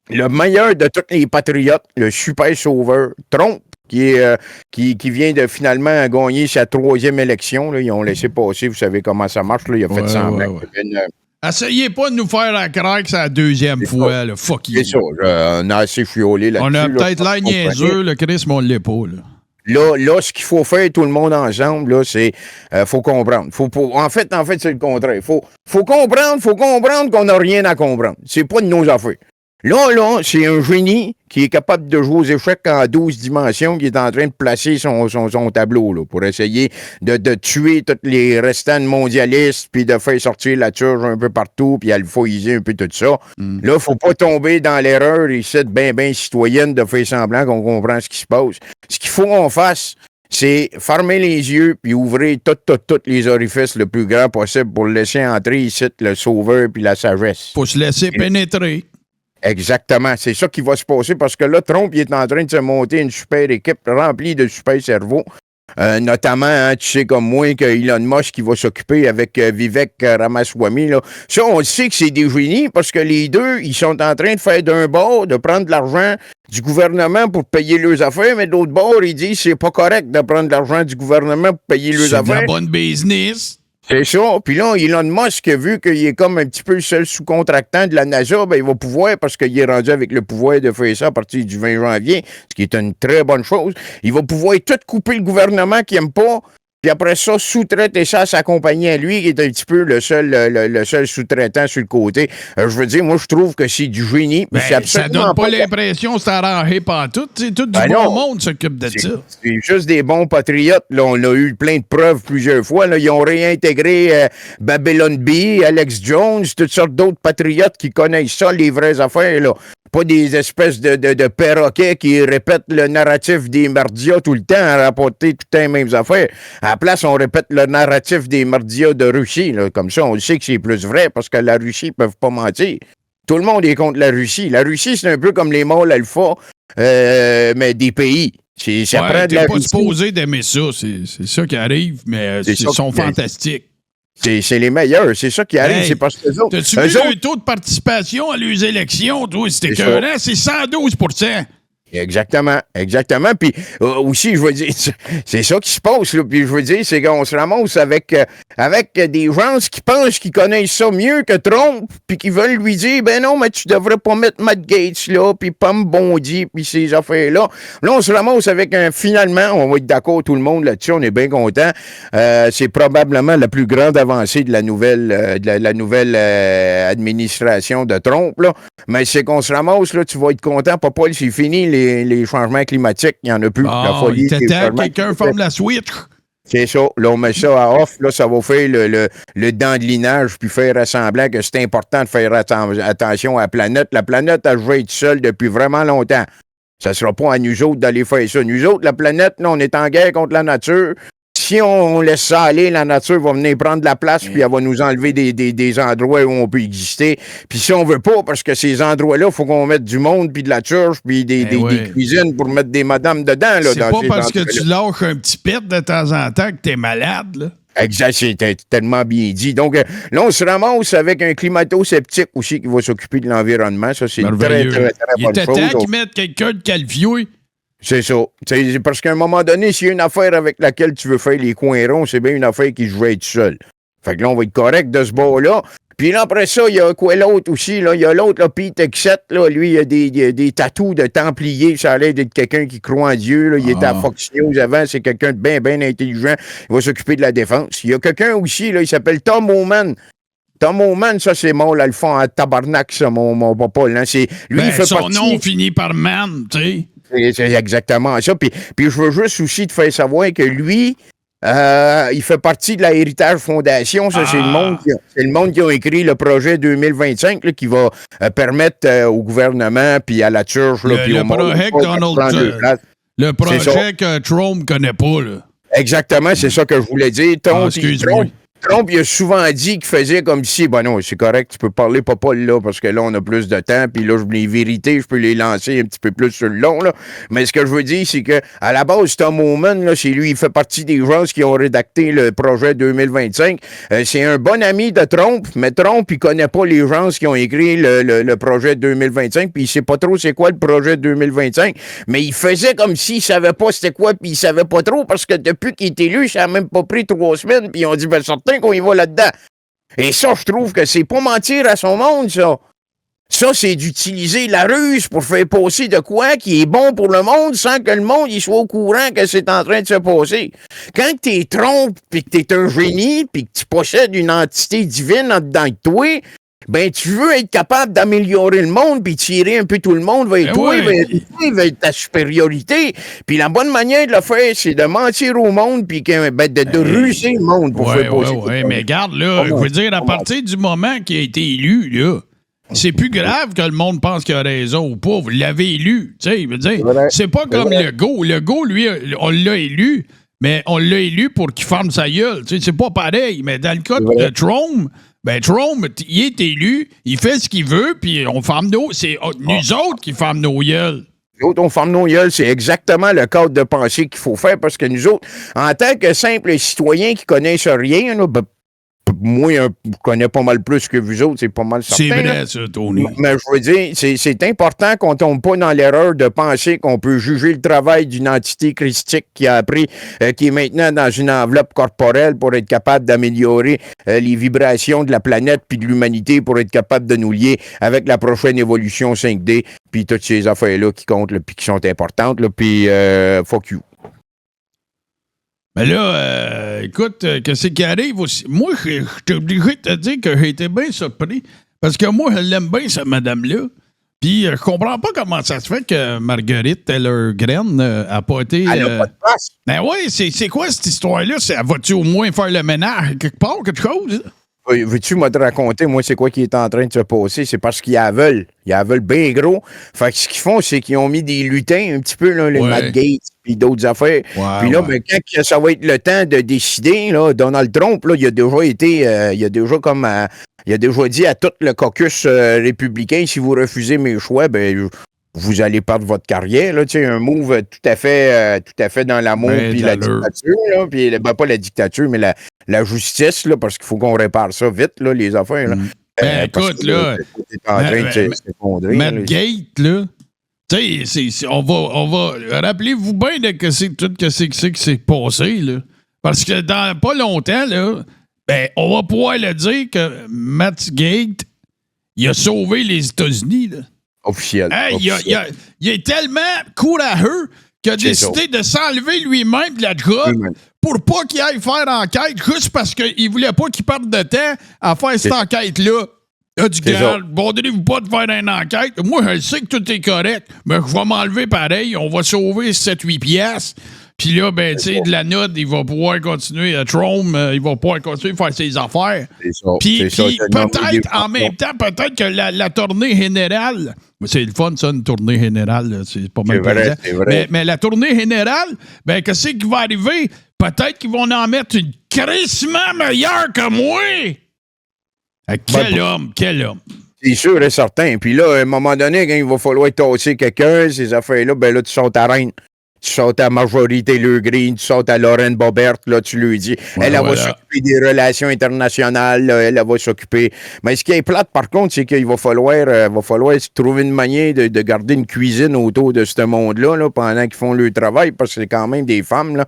le meilleur de tous les patriotes, le super sauveur, Trump, qui vient de finalement gagner sa 3e élection. Là. Ils ont laissé passer, vous savez comment ça marche. Là. Il a fait semblant. Essayez pas de nous faire la craque, c'est la 2e fois. Là. Fuck you. C'est ça. On a assez fiolé là-dessus. On a peut-être l'air niaiseux, le Chris, mais on l'est pas. Là. Là, ce qu'il faut faire tout le monde ensemble, là, c'est faut comprendre. En fait, c'est le contraire. Faut comprendre qu'on n'a rien à comprendre. C'est pas de nos affaires. Là, c'est un génie qui est capable de jouer aux échecs en 12 dimensions, qui est en train de placer son tableau là, pour essayer de tuer tous les restants de mondialistes, puis de faire sortir la turge un peu partout, puis alphaïser un peu tout ça. Là, faut pas tomber dans l'erreur ici de ben citoyenne de faire semblant qu'on comprend ce qui se passe. Ce qu'il faut qu'on fasse, c'est fermer les yeux puis ouvrir tous les orifices le plus grand possible pour laisser entrer ici le sauveur puis la sagesse. Faut se laisser pénétrer. Exactement. C'est ça qui va se passer parce que là, Trump, il est en train de se monter une super équipe remplie de super cerveaux. Notamment, hein, tu sais comme moi que Elon Musk qui va s'occuper avec Vivek Ramaswamy. Là. Ça, on le sait que c'est des génies parce que les deux, ils sont en train de faire d'un bord, de prendre de l'argent du gouvernement pour payer leurs affaires, mais d'autre bord, ils disent que c'est pas correct de prendre de l'argent du gouvernement pour payer leurs affaires. C'est de la bonne business. C'est ça. Puis là, Elon Musk, vu qu'il est comme un petit peu le seul sous-contractant de la NASA, ben, il va pouvoir, parce qu'il est rendu avec le pouvoir de faire ça à partir du 20 janvier, ce qui est une très bonne chose, il va pouvoir tout couper le gouvernement qu'il n'aime pas, puis après ça, sous-traiter ça à sa compagnie à lui, qui est un petit peu le seul sous-traitant sur le côté. Je veux dire, moi, je trouve que c'est du génie. Ben, ça donne pas l'impression que c'est arrangé par tout. C'est tout du bon monde s'occupe de ça. C'est juste des bons patriotes. Là, on a eu plein de preuves plusieurs fois. Là. Ils ont réintégré Babylon Bee, Alex Jones, toutes sortes d'autres patriotes qui connaissent ça, les vraies affaires. Là. Pas des espèces de perroquets qui répètent le narratif des merdias tout le temps à rapporter tout le temps les mêmes affaires. À la place, on répète le narratif des merdias de Russie. Là. Comme ça, on le sait que c'est plus vrai parce que la Russie, ils peuvent pas mentir. Tout le monde est contre la Russie. La Russie, c'est un peu comme les mâles alpha, mais des pays. Ça prend de la Russie. T'es pas supposé d'aimer ça. C'est ça qui arrive, mais ils sont fantastiques. C'est les meilleurs, c'est ça qui arrive, c'est parce que les autres... T'as-tu vu le taux de participation à leurs élections, toi? C'était écœurant, c'est 112%. Exactement. Puis aussi, je veux dire, c'est ça qui se passe, là. Puis je veux dire, c'est qu'on se ramasse avec des gens qui pensent qu'ils connaissent ça mieux que Trump, puis qui veulent lui dire, ben non, mais tu devrais pas mettre Matt Gaetz là, puis Pam Bondi, puis ces affaires-là. Là, on se ramasse avec finalement, on va être d'accord tout le monde là-dessus, on est bien content. C'est probablement la plus grande avancée de la nouvelle administration de Trump, là. Mais c'est qu'on se ramasse, là, tu vas être content, papa, c'est fini les changements climatiques, il n'y en a plus. La folie. Il était temps que quelqu'un forme la switch. C'est ça. Là, on met ça à off. Là, ça va faire le dendelinage puis faire semblant que c'est important de faire attention à la planète. La planète, elle va être seule depuis vraiment longtemps. Ça sera pas à nous autres d'aller faire ça. Nous autres, la planète, là, on est en guerre contre la nature. Si on laisse ça aller, la nature va venir prendre la place puis elle va nous enlever des endroits où on peut exister. Puis si on veut pas, parce que ces endroits-là, il faut qu'on mette du monde puis de la church puis des cuisines pour mettre des madames dedans. Là, c'est pas parce que tu lâches un petit pet de temps en temps que t'es malade, là. Exact, c'est tellement bien dit. Donc, là, on se ramasse avec un climato-sceptique aussi qui va s'occuper de l'environnement. Ça, c'est une très, très, très bonne chose. Il était temps qu'ils mettent quelqu'un de qualifié. C'est ça. C'est parce qu'à un moment donné, s'il y a une affaire avec laquelle tu veux faire les coins ronds, c'est bien une affaire qui je vais être seul. Fait que là, on va être correct de ce bord-là. Puis là, après ça, il y a quoi l'autre aussi? Là? Il y a l'autre, là, Pete Exet, là, lui, il a des tatous de Templier. Ça a l'air d'être quelqu'un qui croit en Dieu. Là. Il était à Fox News avant. C'est quelqu'un de bien, bien intelligent. Il va s'occuper de la défense. Il y a quelqu'un aussi, là, il s'appelle Tom Oman. Tom Oman, ça, c'est mon Alphon en tabarnak, ça, mon papa. Là. Lui, il fait son partie... nom finit par man, tu sais. C'est exactement ça. Puis je veux juste aussi te faire savoir que lui, il fait partie de la Héritage Fondation. Ça, c'est le monde qui a écrit le projet 2025 là, qui va permettre au gouvernement puis à la church puis au monde. Le projet que Trump ne connaît pas. Là. Exactement, c'est ça que je voulais dire. Excuse-moi. Trump, il a souvent dit qu'il faisait comme si, ben non, c'est correct, tu peux parler pas là, parce que là, on a plus de temps, puis là, les vérités, je peux les lancer un petit peu plus sur le long, là. Mais ce que je veux dire, c'est que, à la base, Tom Oman, là, c'est lui, il fait partie des gens qui ont rédacté le projet 2025. C'est un bon ami de Trump, mais Trump, il connaît pas les gens qui ont écrit le projet 2025, puis il sait pas trop c'est quoi le projet 2025, mais il faisait comme s'il savait pas c'était quoi, puis il savait pas trop, parce que depuis qu'il est élu, ça a même pas pris 3 semaines, puis on dit, ben, certain qu'on y va là-dedans. Et ça, je trouve que c'est pas mentir à son monde, ça. Ça, c'est d'utiliser la ruse pour faire passer de quoi qui est bon pour le monde sans que le monde y soit au courant que c'est en train de se passer. Quand t'es trompe, puis que t'es un génie, puis que tu possèdes une entité divine en dedans de toi, ben, tu veux être capable d'améliorer le monde puis tirer un peu tout le monde vers toi, vers ta supériorité. Puis la bonne manière de le faire, c'est de mentir au monde puis de ruser le monde pour faire passer. Oui, mais regarde, là, je veux dire, à partir du moment qu'il a été élu, là, c'est plus grave que le monde pense qu'il a raison ou pas. Vous l'avez élu, tu sais, je veux dire. C'est pas comme Legault. Legault, lui, on l'a élu, mais on l'a élu pour qu'il ferme sa gueule. Tu sais, c'est pas pareil. Mais dans le cas de Trump, Ben, Trump, il est élu, il fait ce qu'il veut, puis on ferme c'est nous autres qui ferment nos gueules. Nous autres, on ferme nos gueules. C'est exactement le cadre de pensée qu'il faut faire parce que nous autres, en tant que simples citoyens qui connaissent rien, là, moi, je connais pas mal plus que vous autres, c'est pas mal certain. C'est vrai, là. ça, Tony. Mais je veux dire, c'est important qu'on tombe pas dans l'erreur de penser qu'on peut juger le travail d'une entité christique qui a appris, qui est maintenant dans une enveloppe corporelle pour être capable d'améliorer les vibrations de la planète puis de l'humanité pour être capable de nous lier avec la prochaine évolution 5D puis toutes ces affaires-là qui comptent puis qui sont importantes, puis fuck you. Mais là, écoute, qu'est-ce qui arrive aussi? Moi, je suis obligé de te dire que j'ai été bien surpris. Parce que moi, je l'aime bien, cette madame-là. Puis, je comprends pas comment ça se fait que Marguerite Taylor-Greene a pas été... Elle a pas de place. Ben oui, c'est quoi cette histoire-là? Va-tu au moins faire le ménage quelque part, quelque chose? Veux-tu me te raconter, moi, c'est quoi qui est en train de se passer? C'est parce qu'ils la veulent. Ils la veulent bien gros. Fait que ce qu'ils font, c'est qu'ils ont mis des lutins un petit peu, là, les Matt Gaetz puis d'autres affaires. Puis là, ben, quand ça va être le temps de décider, là, Donald Trump, là, il a déjà dit à tout le caucus républicain, si vous refusez mes choix, ben, vous allez perdre votre carrière. Là, un move tout à fait dans l'amour puis la dictature. Là, puis, ben, pas la dictature, mais la justice, là, parce qu'il faut qu'on répare ça vite, là, les affaires. Là. Écoute, là, Matt Gaetz, là, tu sais, on va rappelez-vous bien de tout ce qui s'est passé, là. Parce que dans pas longtemps, là, ben, on va pouvoir le dire que Matt Gaetz, il a sauvé les États-Unis, là. Officiel. Hey, il est tellement courageux qu'il a décidé de s'enlever lui-même de la job pour pas qu'il aille faire enquête juste parce qu'il voulait pas qu'il perde de temps à faire cette enquête-là. Il a dit, bordez-vous pas de faire une enquête. Moi, je sais que tout est correct, mais je vais m'enlever pareil. On va sauver 7-8 piastres. Puis là, ben, tu sais, de la note, il va pouvoir continuer à Trump, il va pouvoir continuer à faire ses affaires. Puis peut-être, en même temps, peut-être que la tournée générale, c'est le fun, ça, une tournée générale, là, c'est pas mal vrai. Mais la tournée générale, ben, qu'est-ce qui va arriver? Peut-être qu'ils vont en mettre une crissement meilleure que moi! Quel homme! C'est sûr et certain. Puis là, à un moment donné, quand il va falloir tasser quelqu'un, ces affaires-là, ben là, tu sautes à reine. Tu sautes à Marjorie Taylor Greene, tu sautes à Lauren Boebert, là, tu lui dis. Elle va s'occuper des relations internationales, là, elle va s'occuper. Mais ce qui est plate, par contre, c'est qu'il va falloir se trouver une manière de garder une cuisine autour de ce monde-là, là, pendant qu'ils font leur travail, parce que c'est quand même des femmes, là.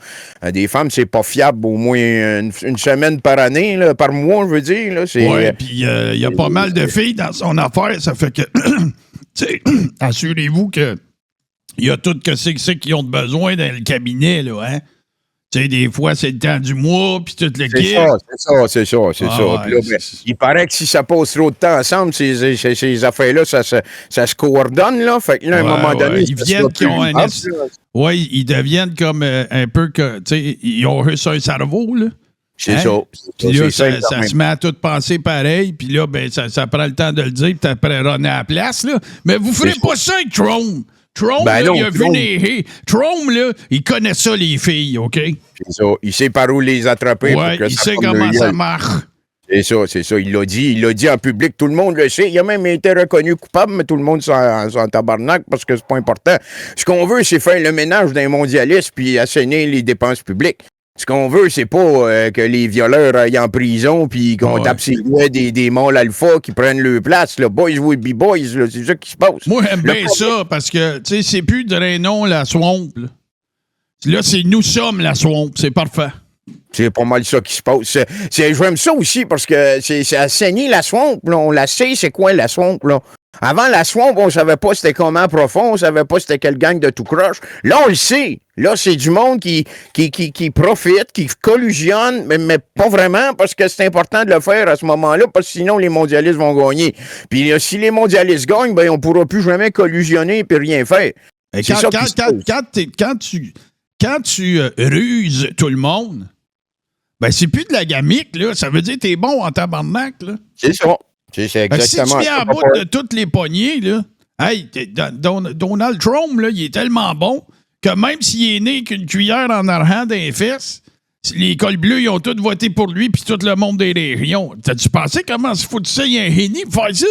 Des femmes, c'est pas fiable au moins une semaine par année, là, par mois, je veux dire, là. Oui, puis il y a pas mal de filles dans son affaire, ça fait que, assurez-vous que il y a tout ce qu'ils ont besoin dans le cabinet, là, hein? Tu sais, des fois, c'est le temps du mois, puis toute l'équipe. C'est ça. Puis là, ben, il paraît que si ça passe trop de temps ensemble, ces affaires-là, ça se coordonne, là. Fait que là, à un moment donné... Ils viennent qui ont Oui, ils deviennent comme un peu que... Tu sais, ils ont juste un cerveau, là. C'est ça. Puis là, ça se met à tout penser pareil, puis là, ben, ça prend le temps de le dire, puis après, runner à la place, là. Mais vous ferez pas ça avec Trump. Trump, là, il a vu les... Trump, là, il connaît ça, les filles, OK? C'est ça. Il sait par où les attraper. Ouais, il sait comment ça marche. C'est ça. Il l'a dit en public. Tout le monde le sait. Il a même été reconnu coupable, mais tout le monde s'en tabarnak parce que c'est pas important. Ce qu'on veut, c'est faire le ménage d'un mondialiste puis assainir les dépenses publiques. Ce qu'on veut, c'est pas que les violeurs aillent en prison puis qu'on tape ses doigts des mâles alpha qui prennent leur place. Là. Boys will be boys, là, c'est ça qui se passe. Moi, j'aime bien ça parce que, tu sais, c'est plus Drainon la swamp. Là, c'est nous sommes la swamp. C'est parfait. C'est pas mal ça qui se passe. J'aime ça aussi parce que c'est assainir la swamp. Là. On la sait, c'est quoi la swamp, là. Avant la swamp, on savait pas c'était comment profond, on savait pas c'était quelle gang de tout croche. Là, on le sait. Là, c'est du monde qui profite, qui collusionne, mais pas vraiment, parce que c'est important de le faire à ce moment-là, parce que sinon, les mondialistes vont gagner. Puis si les mondialistes gagnent, ben, on pourra plus jamais collusionner et rien faire. Quand tu ruses tout le monde, ben, c'est plus de la gamique, là. Ça veut dire que t'es bon en tabarnak, là. C'est ça. C'est exactement si tu viens à bout de toutes les poignées, là, hey, Donald Trump, là, il est tellement bon que même s'il est né qu'une cuillère en argent dans les fesses, Les cols bleus, ils ont tous voté pour lui, puis tout le monde des régions. T'as-tu pensé comment se fout ça? Il y a un génie pour faire ça?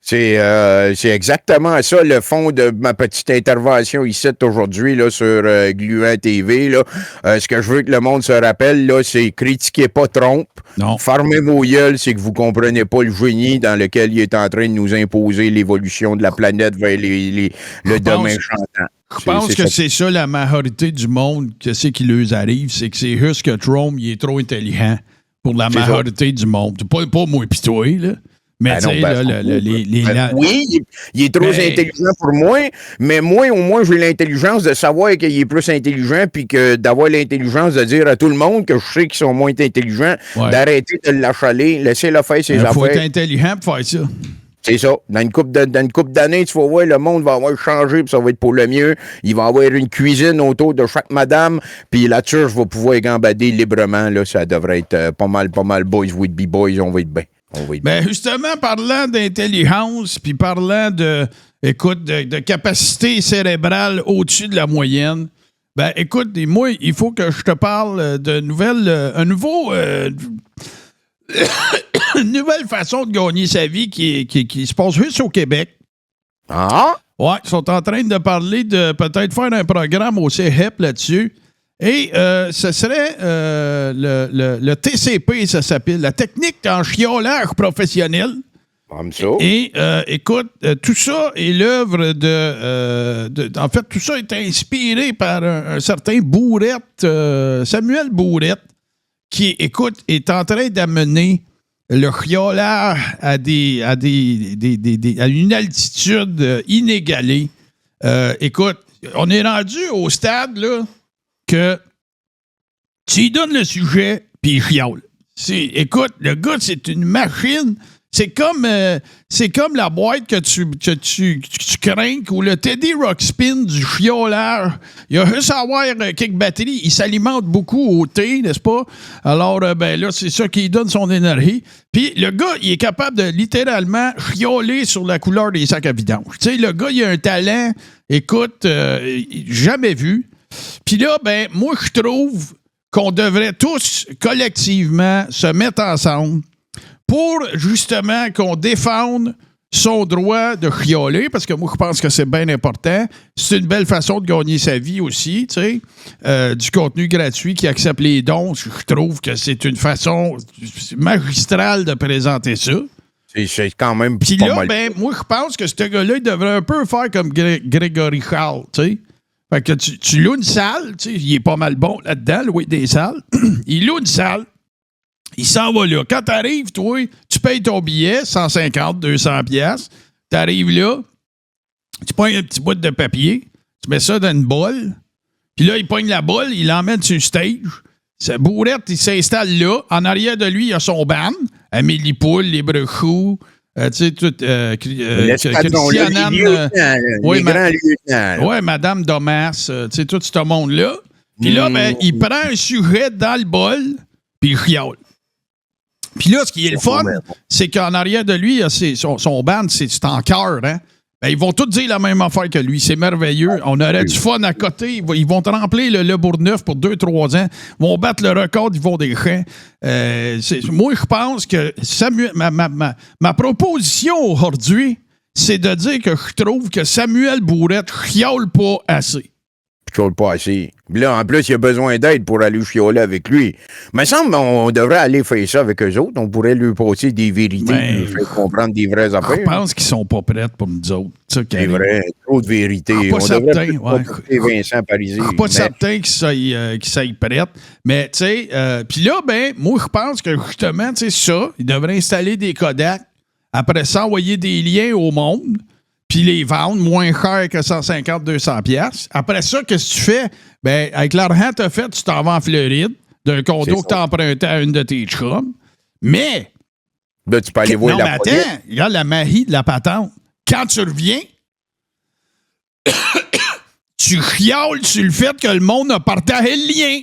C'est exactement ça, le fond de ma petite intervention ici aujourd'hui là, sur Gluant TV. Là. Ce que je veux que le monde se rappelle, là, c'est critiquez pas Trump. Non. Fermez vos gueules, c'est que vous comprenez pas le génie dans lequel il est en train de nous imposer l'évolution de la planète vers le demain chantant. Je pense que c'est ça la majorité du monde, qu'est-ce qui leur arrive, c'est que c'est juste que Trump, il est trop intelligent pour la majorité du monde. Pas moi pis toi, là. Mais tu sais, oui, il est trop intelligent pour moi, mais moi, au moins, j'ai l'intelligence de savoir qu'il est plus intelligent, puis que d'avoir l'intelligence de dire à tout le monde que je sais qu'ils sont moins intelligents, d'arrêter de l'achaler, laisser-le faire ses affaires. Il faut être intelligent pour faire ça. C'est ça. Dans une couple d'années, tu vas voir, le monde va avoir changé, puis ça va être pour le mieux. Il va y avoir une cuisine autour de chaque madame, puis la church va pouvoir gambader librement. Là, ça devrait être pas mal boys with be boys, on va être bien. Ben justement, parlant d'intelligence, puis parlant de capacité cérébrale au-dessus de la moyenne, ben écoute, moi, il faut que je te parle de une nouvelle façon de gagner sa vie qui se passe juste au Québec. Ah? Ouais, ils sont en train de parler de peut-être faire un programme au CEP là-dessus. Et ce serait le TCP, ça s'appelle, la technique en chiolage professionnel. Comme ça. Et écoute, tout ça est l'œuvre en fait, tout ça est inspiré par un certain Bourrette, Samuel Bourrette, qui, écoute, est en train d'amener le chiolage à une altitude inégalée. Écoute, on est rendu au stade, là, que tu lui donnes le sujet, puis il chiale. Écoute, le gars, c'est une machine. C'est comme la boîte que tu crains ou le Teddy Ruxpin du chiolage. Il a juste à avoir quelques batteries. Il s'alimente beaucoup au thé, n'est-ce pas? Alors, ben là, c'est ça qui lui donne son énergie. Puis le gars, il est capable de littéralement chioler sur la couleur des sacs à vidange. Tu sais, le gars, il a un talent, écoute, jamais vu. Puis là, ben, moi, je trouve qu'on devrait tous collectivement se mettre ensemble pour, justement, qu'on défende son droit de chioler, parce que moi, je pense que c'est bien important. C'est une belle façon de gagner sa vie aussi, tu sais. Du contenu gratuit qui accepte les dons, je trouve que c'est une façon magistrale de présenter ça. C'est quand même Puis pas là, mal. ben, moi, je pense que ce gars-là, il devrait un peu faire comme Grégory Charles, tu sais. Fait que tu loues une salle, tu sais, il est pas mal bon là-dedans, louer des salles. Il loue une salle, il s'en va là. Quand t'arrives, toi, tu payes ton billet, 150, 200 piastres. T'arrives là, tu pognes un petit bout de papier, tu mets ça dans une bolle, puis là, il pogne la bolle, il l'emmène sur le stage. Ce Bourrette, il s'installe là. En arrière de lui, il y a son band, Amélie Poul, les Brechou, tu sais, tout. Oui, Madame Domas, tu sais, tout ce monde-là. Puis là, ben, il prend un sujet dans le bol, puis il chiale. Puis là, ce qui est le fun, c'est qu'en arrière de lui, il y a son band, c'est en cœur, hein? Ben, ils vont tous dire la même affaire que lui. C'est merveilleux. On aurait du fun à côté. Ils vont te remplir le Bourgneuf pour 2-3 ans. Ils vont battre le record du Vont des Champs. Moi, je pense que ma proposition aujourd'hui, c'est de dire que je trouve que Samuel Bourrette chiale pas assez. Chiole pas assez. Là, en plus, il a besoin d'aide pour aller chioler avec lui. Il me semble qu'on devrait aller faire ça avec eux autres. On pourrait lui passer des vérités, lui faire comprendre des vraies affaires. Je pense qu'ils sont pas prêts pour nous autres. C'est vrai, trop de vérités. Pas certain, Vincent Parisé. Je suis pas certain qu'ils soient prêts. Mais, tu sais, puis là, ben, moi, je pense que justement, tu sais, ça, ils devraient installer des Kodak. Après ça, envoyer des liens au monde. Puis les vendre moins cher que 150-200 piastres. Après ça, qu'est-ce que tu fais? Ben, avec l'argent que tu as fait, tu t'en vas en Floride, d'un condo que tu as emprunté à une de tes chums. Mais... Là, tu peux aller voir la police. Attends, regarde la magie de la patente. Quand tu reviens, tu chiales sur le fait que le monde a partagé le lien.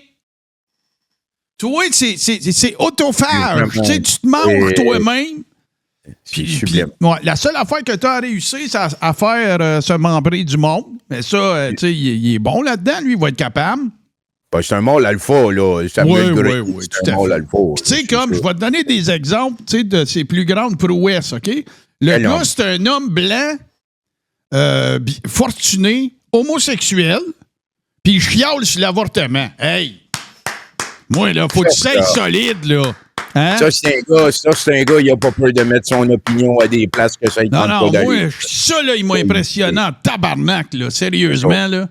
Toi, c'est autophage. Tu sais, tu te manges toi-même. Puis, la seule affaire que tu as réussi, c'est à faire se membrer du monde. Mais ça, tu sais, il est bon là-dedans, lui, il va être capable. Ben, c'est un mâle alpha, là. Samuel Gray, oui, c'est tout un à mâle fait. alpha. Tu sais, comme, je vais te donner des exemples, tu sais, de ses plus grandes prouesses, OK? Le Quel gars, homme? c'est un homme blanc, fortuné, homosexuel, puis il chiale sur l'avortement. Hey! Moi, là, faut que tu sois solide, là. Hein? Ça, c'est un gars, il a pas peur de mettre son opinion à des places que ça ne tente pas d'aller. Moi, ça, là, il m'a impressionné en tabarnak, là, sérieusement, là.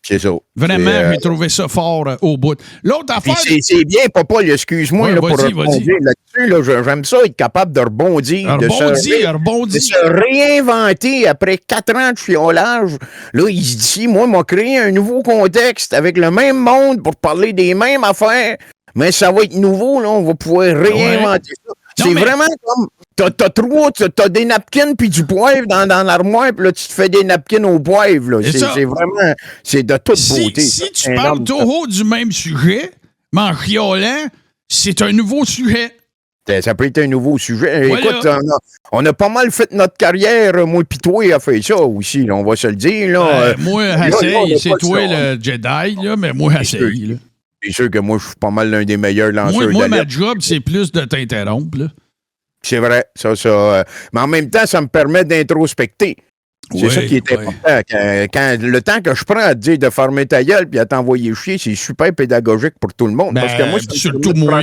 C'est ça. Vraiment, j'ai trouvé ça fort au bout. L'autre affaire... Puis c'est bien, Papa, excuse-moi, Ouais, là, pour vas-y. rebondir là-dessus. Là, j'aime ça, être capable de rebondir. De se réinventer après 4 ans de fiolage. Là, il se dit, moi, m'a créé un nouveau contexte avec le même monde pour parler des mêmes affaires. Mais ça va être nouveau, là, on va pouvoir réinventer ça. C'est vraiment comme... T'as des napkins puis du poivre dans l'armoire, puis là, tu te fais des napkins au poivre. Là. C'est vraiment... C'est de toute beauté. Si tu parles toujours du même sujet, mais en riolant, c'est un nouveau sujet. Ça peut être un nouveau sujet. Voilà. Écoute, on a pas mal fait notre carrière. Moi pis toi, a fait ça aussi, là, on va se le dire. Là. Moi, Hassey, c'est toi le Jedi, là, mais moi, Hassey. C'est sûr que moi, je suis pas mal l'un des meilleurs lanceurs moi, ma d'alerte. job, c'est plus de t'interrompre. Là. C'est vrai, ça. Mais en même temps, ça me permet d'introspecter. C'est ça qui est important. Quand le temps que je prends à te dire de fermer ta gueule puis à t'envoyer chier, c'est super pédagogique pour tout le monde. Parce que moi, c'est surtout moi.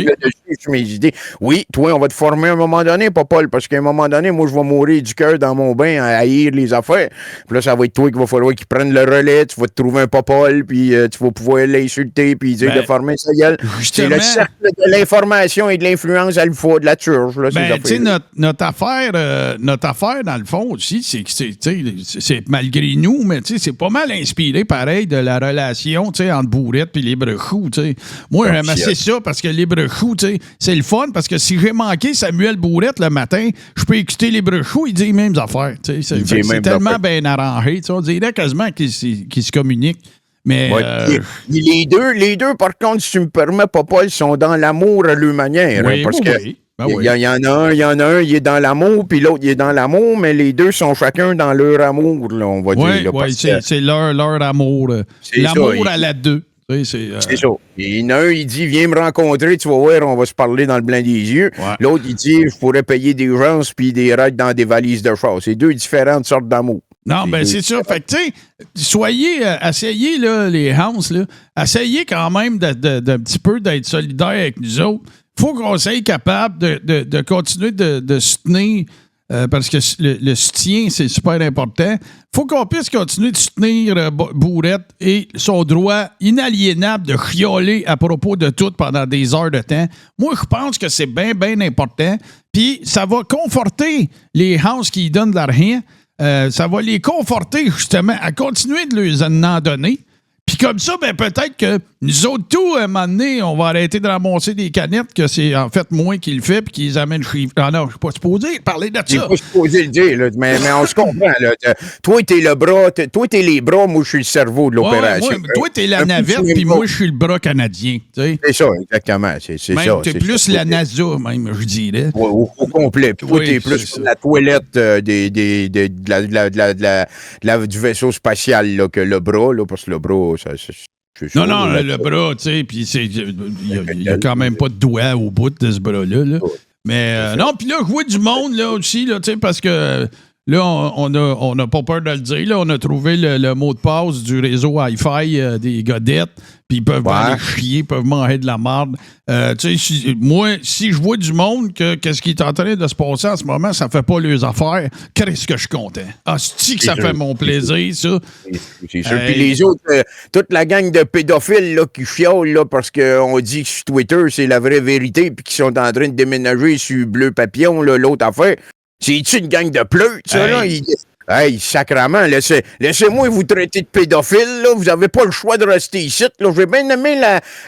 Sur mes idées. Oui, toi, on va te former à un moment donné, pas Paul, parce qu'à un moment donné, moi, je vais mourir du cœur dans mon bain à haïr les affaires. Puis là, ça va être toi qu'il va falloir qu'il prenne le relais, tu vas te trouver un Paul, puis tu vas pouvoir l'insulter, puis dire de former sa gueule. C'est le cercle de l'information et de l'influence alpha de la church. Là, tu sais, notre affaire, dans le fond aussi, c'est que c'est malgré nous, mais c'est pas mal inspiré, pareil, de la relation entre Bourrette et Librechou. Moi, j'aime assez ça parce que Librechou, c'est le fun parce que si j'ai manqué Samuel Bourrette le matin, je peux écouter Librechou, il dit les mêmes affaires. C'est tellement bien arrangé. On dirait quasiment qu'ils se communiquent. Mais les deux, par contre, si tu me permets, Papa, ils sont dans l'amour à leur manière. Oui, parce que il y en a un, il est dans l'amour, puis l'autre, il est dans l'amour, mais les deux sont chacun dans leur amour, là, on va dire. Oui, c'est leur amour. L'amour à la deux. C'est ça. Il y en a un, il dit, viens me rencontrer, tu vas voir, on va se parler dans le blanc des yeux. Ouais. L'autre, il dit, je pourrais payer des gens puis des raids dans des valises de char. C'est deux différentes sortes d'amour. Non, ben c'est sûr. Fait que, tu sais, essayez, là, les Hounds, là, essayez quand même d'un petit peu d'être solidaire avec nous autres. Faut qu'on soit capable de continuer de soutenir, parce que le soutien, c'est super important. Faut qu'on puisse continuer de soutenir Bourrette et son droit inaliénable de chioler à propos de tout pendant des heures de temps. Moi, je pense que c'est bien, bien important. Puis, ça va conforter les Hounds qui donnent de l'argent. Ça va les conforter, justement, à continuer de leur en donner. Puis comme ça, ben peut-être que nous autres, tout, à un moment donné, on va arrêter de ramasser des canettes, que c'est en fait moi qui le fais, puis qui les amène chez... Ah non, je suis pas supposé parler de ça. Je suis pas supposé le dire, là, mais on se comprend. Là. Toi, t'es le bras, toi, t'es les bras, moi, je suis le cerveau de l'opération. Toi, t'es la navette, puis moi, je suis le bras canadien. T'sais. C'est ça, exactement. C'est même, ça. T'es plus la NASA, même, je dirais. Au complet. Toi, t'es plus la toilette du vaisseau spatial là, que le bras, là, parce que le bras, non, le bras, tu sais, puis il y a quand même pas de doigt au bout de ce bras-là. Là. Mais non, puis là, jouer du monde, là, aussi, là, tu sais, parce que là, on n'a pas peur de le dire, là, on a trouvé le mot de passe du réseau Wi-Fi des Godettes, puis ils peuvent aller chier, ils peuvent manger de la marde. Tu sais, moi, si je vois du monde qu'est-ce qui est en train de se passer en ce moment, ça fait pas leurs affaires, qu'est-ce que je suis content. Ah, c'est-tu que ça fait mon plaisir, ça? C'est sûr. Puis les autres, toute la gang de pédophiles là, qui chiolent là, parce qu'on dit que sur Twitter, c'est la vraie vérité, puis qui sont en train de déménager sur Bleu Papillon, là, l'autre affaire. C'est-tu une gang de pleux, ça, là? Hey, sacrement, laissez-moi vous traiter de pédophile, là. Vous avez pas le choix de rester ici, là. J'ai bien aimé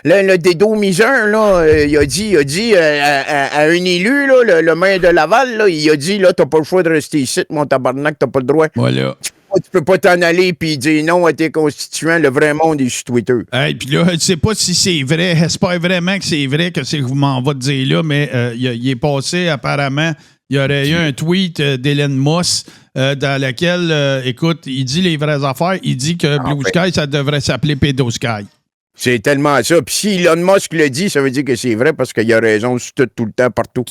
le dédomiseur, là. Il a dit à un élu, là, le maire de Laval, là, il a dit, là, t'as pas le choix de rester ici, mon tabarnak, t'as pas le droit. Voilà. Tu peux pas t'en aller puis dire non à tes constituants. Le vrai monde est sur Twitter. Hey, puis là, je sais pas si c'est vrai. J'espère vraiment que c'est vrai que c'est que vous m'en va te dire là, mais il est passé apparemment. Il y aurait eu un tweet d'Hélène Moss dans lequel, écoute, il dit les vraies affaires. Il dit que Blue Sky, ça devrait s'appeler Pédosky. C'est tellement ça. Puis si Elon Musk le dit, ça veut dire que c'est vrai parce qu'il a raison tout le temps, partout.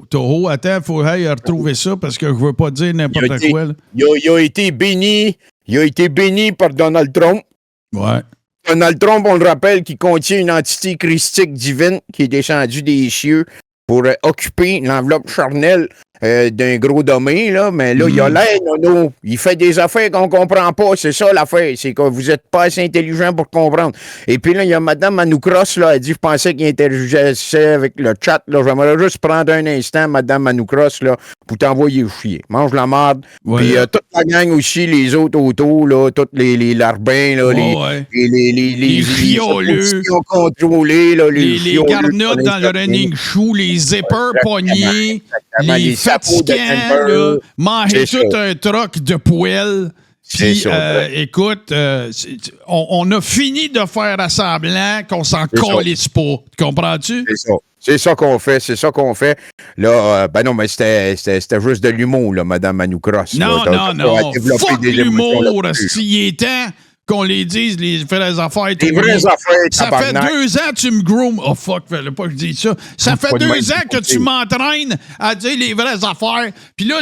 Toho, attends, faut retrouver ça parce que je veux pas dire n'importe quoi. Là. Il a été béni. Il a été béni par Donald Trump. Ouais. Donald Trump, on le rappelle, qui contient une entité christique divine qui est descendue des cieux pour occuper l'enveloppe charnelle d'un gros domaine, là, mais là, il a l'air, nono. Il fait des affaires qu'on comprend pas. C'est ça l'affaire. C'est que vous êtes pas assez intelligent pour comprendre. Et puis là, il y a Mme Manoukros, là, elle dit, je pensais qu'il interagissait avec le chat, là. J'aimerais juste prendre un instant, Mme Manoukros, là, pour t'envoyer chier. Mange la marde. Puis toute la gang aussi, les autres autour, là, tous les larbins, là, les fioleux, contrôlés, là, les garnottes dans le running shoe, les zippers pognés, les fatigants, là, manger tout un troc de poêle. Puis, écoute, on a fini de faire à semblant qu'on s'en calisse pas. Tu comprends-tu? C'est ça. C'est ça qu'on fait. Là, ben non, mais c'était juste de l'humour, là, Mme Manoukros. Non. Fuck l'humour, s'il est temps qu'on les dise, les vraies affaires. Les vraies affaires, ça fait 2 ans que tu me groomes. Oh fuck, fallait pas que je dise ça. Ça fait 2 ans que tu m'entraînes à dire les vraies affaires. Puis là,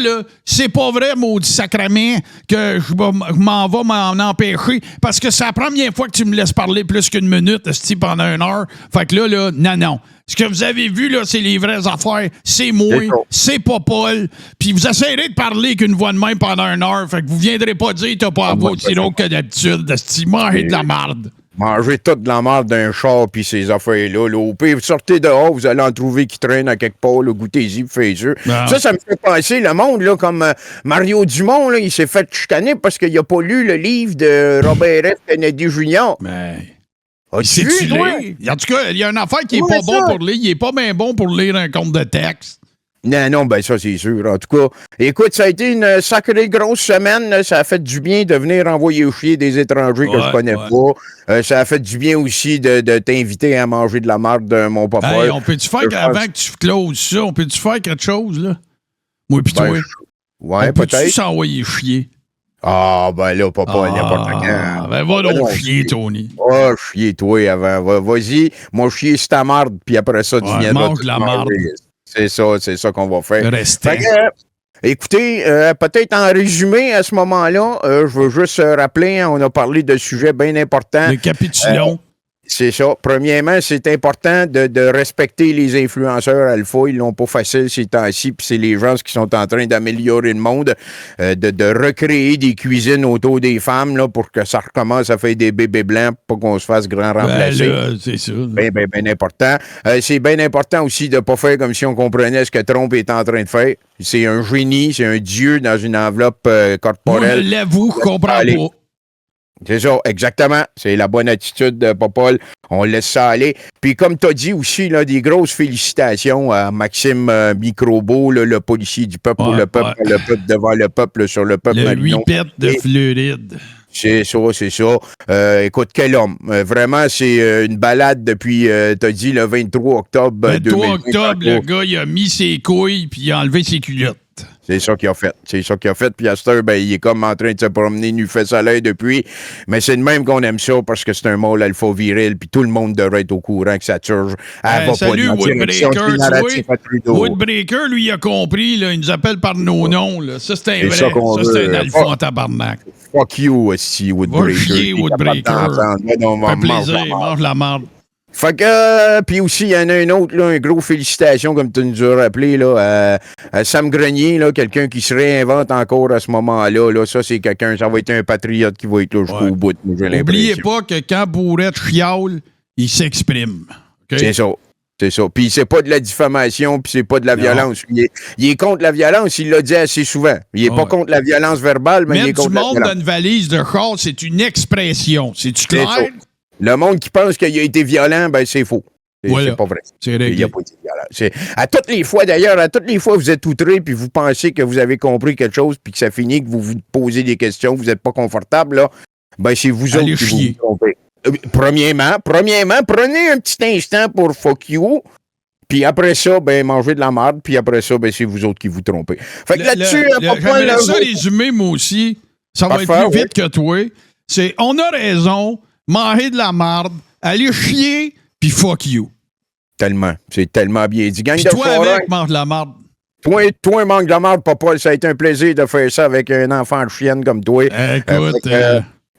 c'est pas vrai, maudit sacrament, que je m'en vais m'en empêcher. Parce que c'est la première fois que tu me laisses parler plus qu'une minute, pendant 1 heure. Fait que là, non. Ce que vous avez vu, là, c'est les vraies affaires. C'est moi, c'est pas Paul. Puis vous essayerez de parler qu'une voix de même pendant 1 heure. Fait que vous viendrez pas dire t'as pas à voix aussi longue que d'habitude. Mangez de la marde. Mangez toute de la marde d'un char puis ces affaires-là. Là. Au pire, vous sortez dehors, vous allez en trouver qui traînent à quelque part. Goûtez-y, faites-y. Ça me fait penser, le monde, là, comme Mario Dumont, là, il s'est fait chicaner parce qu'il a pas lu le livre de Robert F. Kennedy Jr. C'est en tout cas, il y a une affaire qui est pas bon pour lire. Il est pas bien bon pour lire un compte de texte. Non, ben ça, c'est sûr. En tout cas, écoute, ça a été une sacrée grosse semaine. Là. Ça a fait du bien de venir envoyer chier des étrangers que je connais pas. Ça a fait du bien aussi de t'inviter à manger de la marde, mon papa. Hey, on peut-tu faire avant que tu closes ça? On peut-tu faire quelque chose, là? Moi pis toi. Ouais, on peut-tu s'envoyer chier? Ah, ben là, papa, n'importe quand. Ben va donc chier, Tony. Chier, toi, avant. Vas-y, moi, chier sur ta marde, puis après ça, tu viendras. Mange la marde. C'est ça qu'on va faire. Restez. Écoutez, peut-être en résumé, à ce moment-là, je veux juste rappeler, on a parlé de sujets bien importants. Récapitulons. C'est ça. Premièrement, c'est important de respecter les influenceurs alpha. Ils l'ont pas facile ces temps-ci, puis c'est les gens qui sont en train d'améliorer le monde, de recréer des cuisines autour des femmes là, pour que ça recommence à faire des bébés blancs, pour qu'on se fasse grand remplacer. C'est ça. Bien important. C'est bien important aussi de ne pas faire comme si on comprenait ce que Trump est en train de faire. C'est un génie, c'est un dieu dans une enveloppe corporelle. Moi, je l'avoue, je comprends pas. C'est ça, exactement. C'est la bonne attitude de Popol. On laisse ça aller. Puis comme tu as dit aussi, là, des grosses félicitations à Maxime Microbeau, le policier du peuple pour le peuple devant le peuple sur le peuple. Le 8 pète de Floride. C'est ça. Écoute, quel homme. Vraiment, c'est une balade depuis, t'as dit, le 23 octobre 2020. Le 23 octobre, le gars, il a mis ses couilles puis il a enlevé ses culottes. C'est ça qu'il a fait. Puis à cette heure, ben, il est comme en train de se promener nu fait soleil depuis. Mais c'est de même qu'on aime ça parce que c'est un mâle alpha viril. Puis tout le monde devrait être au courant que ça surge. Salut, Woodbreaker. Woodbreaker, lui, il a compris. Là, il nous appelle par nos noms. Là. Ça, c'est un vrai. Ça, c'est un alpha en tabarnak. Fuck you aussi, Woodbreaker. Va chier, Woodbreaker. Fait plaisir, mange la marde. Fait que, puis aussi, il y en a un autre, là, un gros félicitations, comme tu nous as rappelé, là, à Sam Grenier, là, quelqu'un qui se réinvente encore à ce moment-là. Là, ça, c'est quelqu'un, ça va être un patriote qui va être là jusqu'au bout. N'oubliez pas que quand Bourrette chiale, il s'exprime. Okay? C'est ça. Puis c'est pas de la diffamation, puis c'est pas de la violence. Il est contre la violence, il l'a dit assez souvent. Il est pas contre la violence verbale, mais il est contre la violence. Mettre du monde dans une valise de char, c'est une expression. C'est-tu clair? Le monde qui pense qu'il a été violent, ben c'est faux. C'est pas vrai. C'est réglé. Il a pas été violent. À toutes les fois, d'ailleurs, vous êtes outrés puis vous pensez que vous avez compris quelque chose puis que ça finit, que vous vous posez des questions, vous n'êtes pas confortable, là, ben c'est vous autres qui vous trompez. Premièrement, prenez un petit instant pour fuck you. Puis après ça, ben, mangez de la marde. Puis après ça, ben, c'est vous autres qui vous trompez. Fait que là-dessus, j'aimerais ça résumer, moi aussi. Ça va être plus vite que toi. C'est, on a raison. Manger de la marde, allez chier, puis fuck you. Tellement. C'est tellement bien dit. Gang Puis de toi, forains, avec, mange de la marde. toi, manque de la marde, papa, ça a été un plaisir de faire ça avec un enfant de chienne comme toi. Écoute,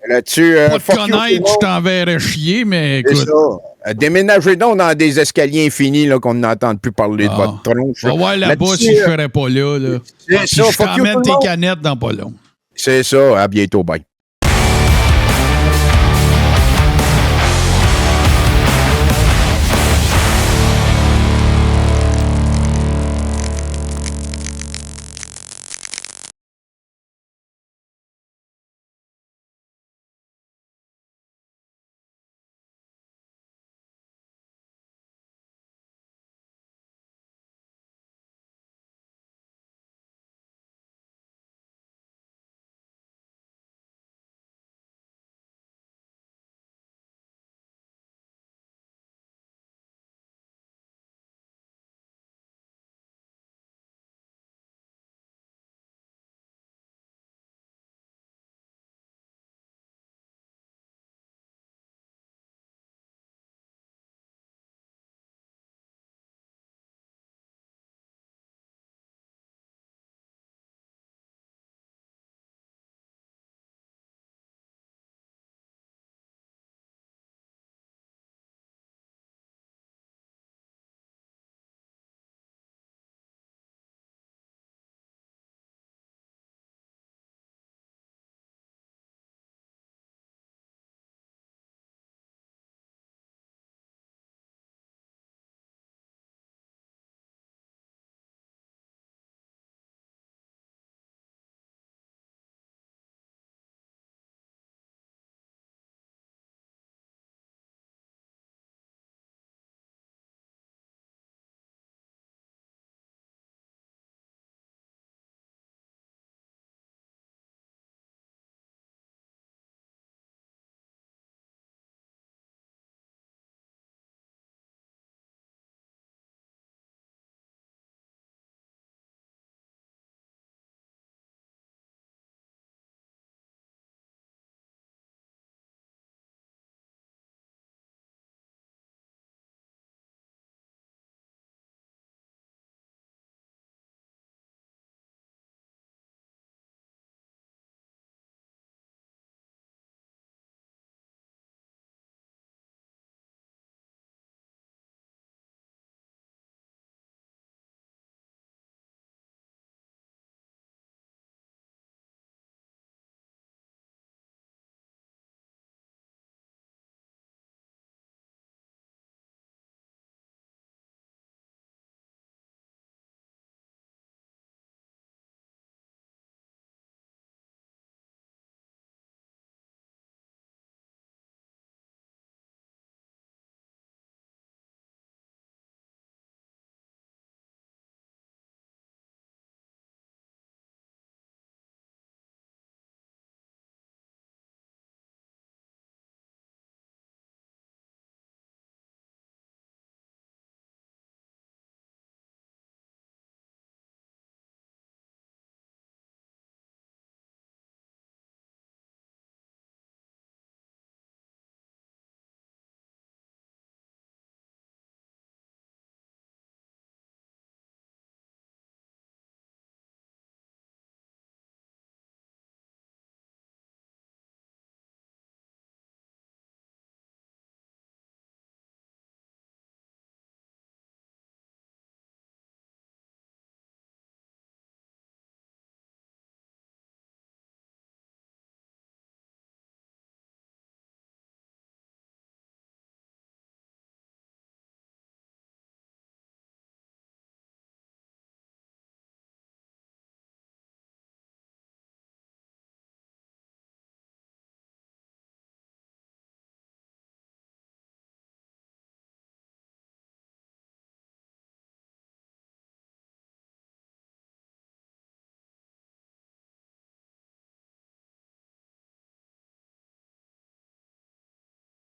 là-dessus, pas te fuck you, tout le connaître, monde. je t'enverrais chier, mais C'est écoute. ça. Déménagez donc dans des escaliers infinis là, qu'on n'entend plus parler de votre tronche. On va voir là-bas Là-dessus, si je serais pas là. c'est Puis ça, je fuck you, t'emmène tout le tes monde. canettes dans pas long. C'est ça. À bientôt. Bye.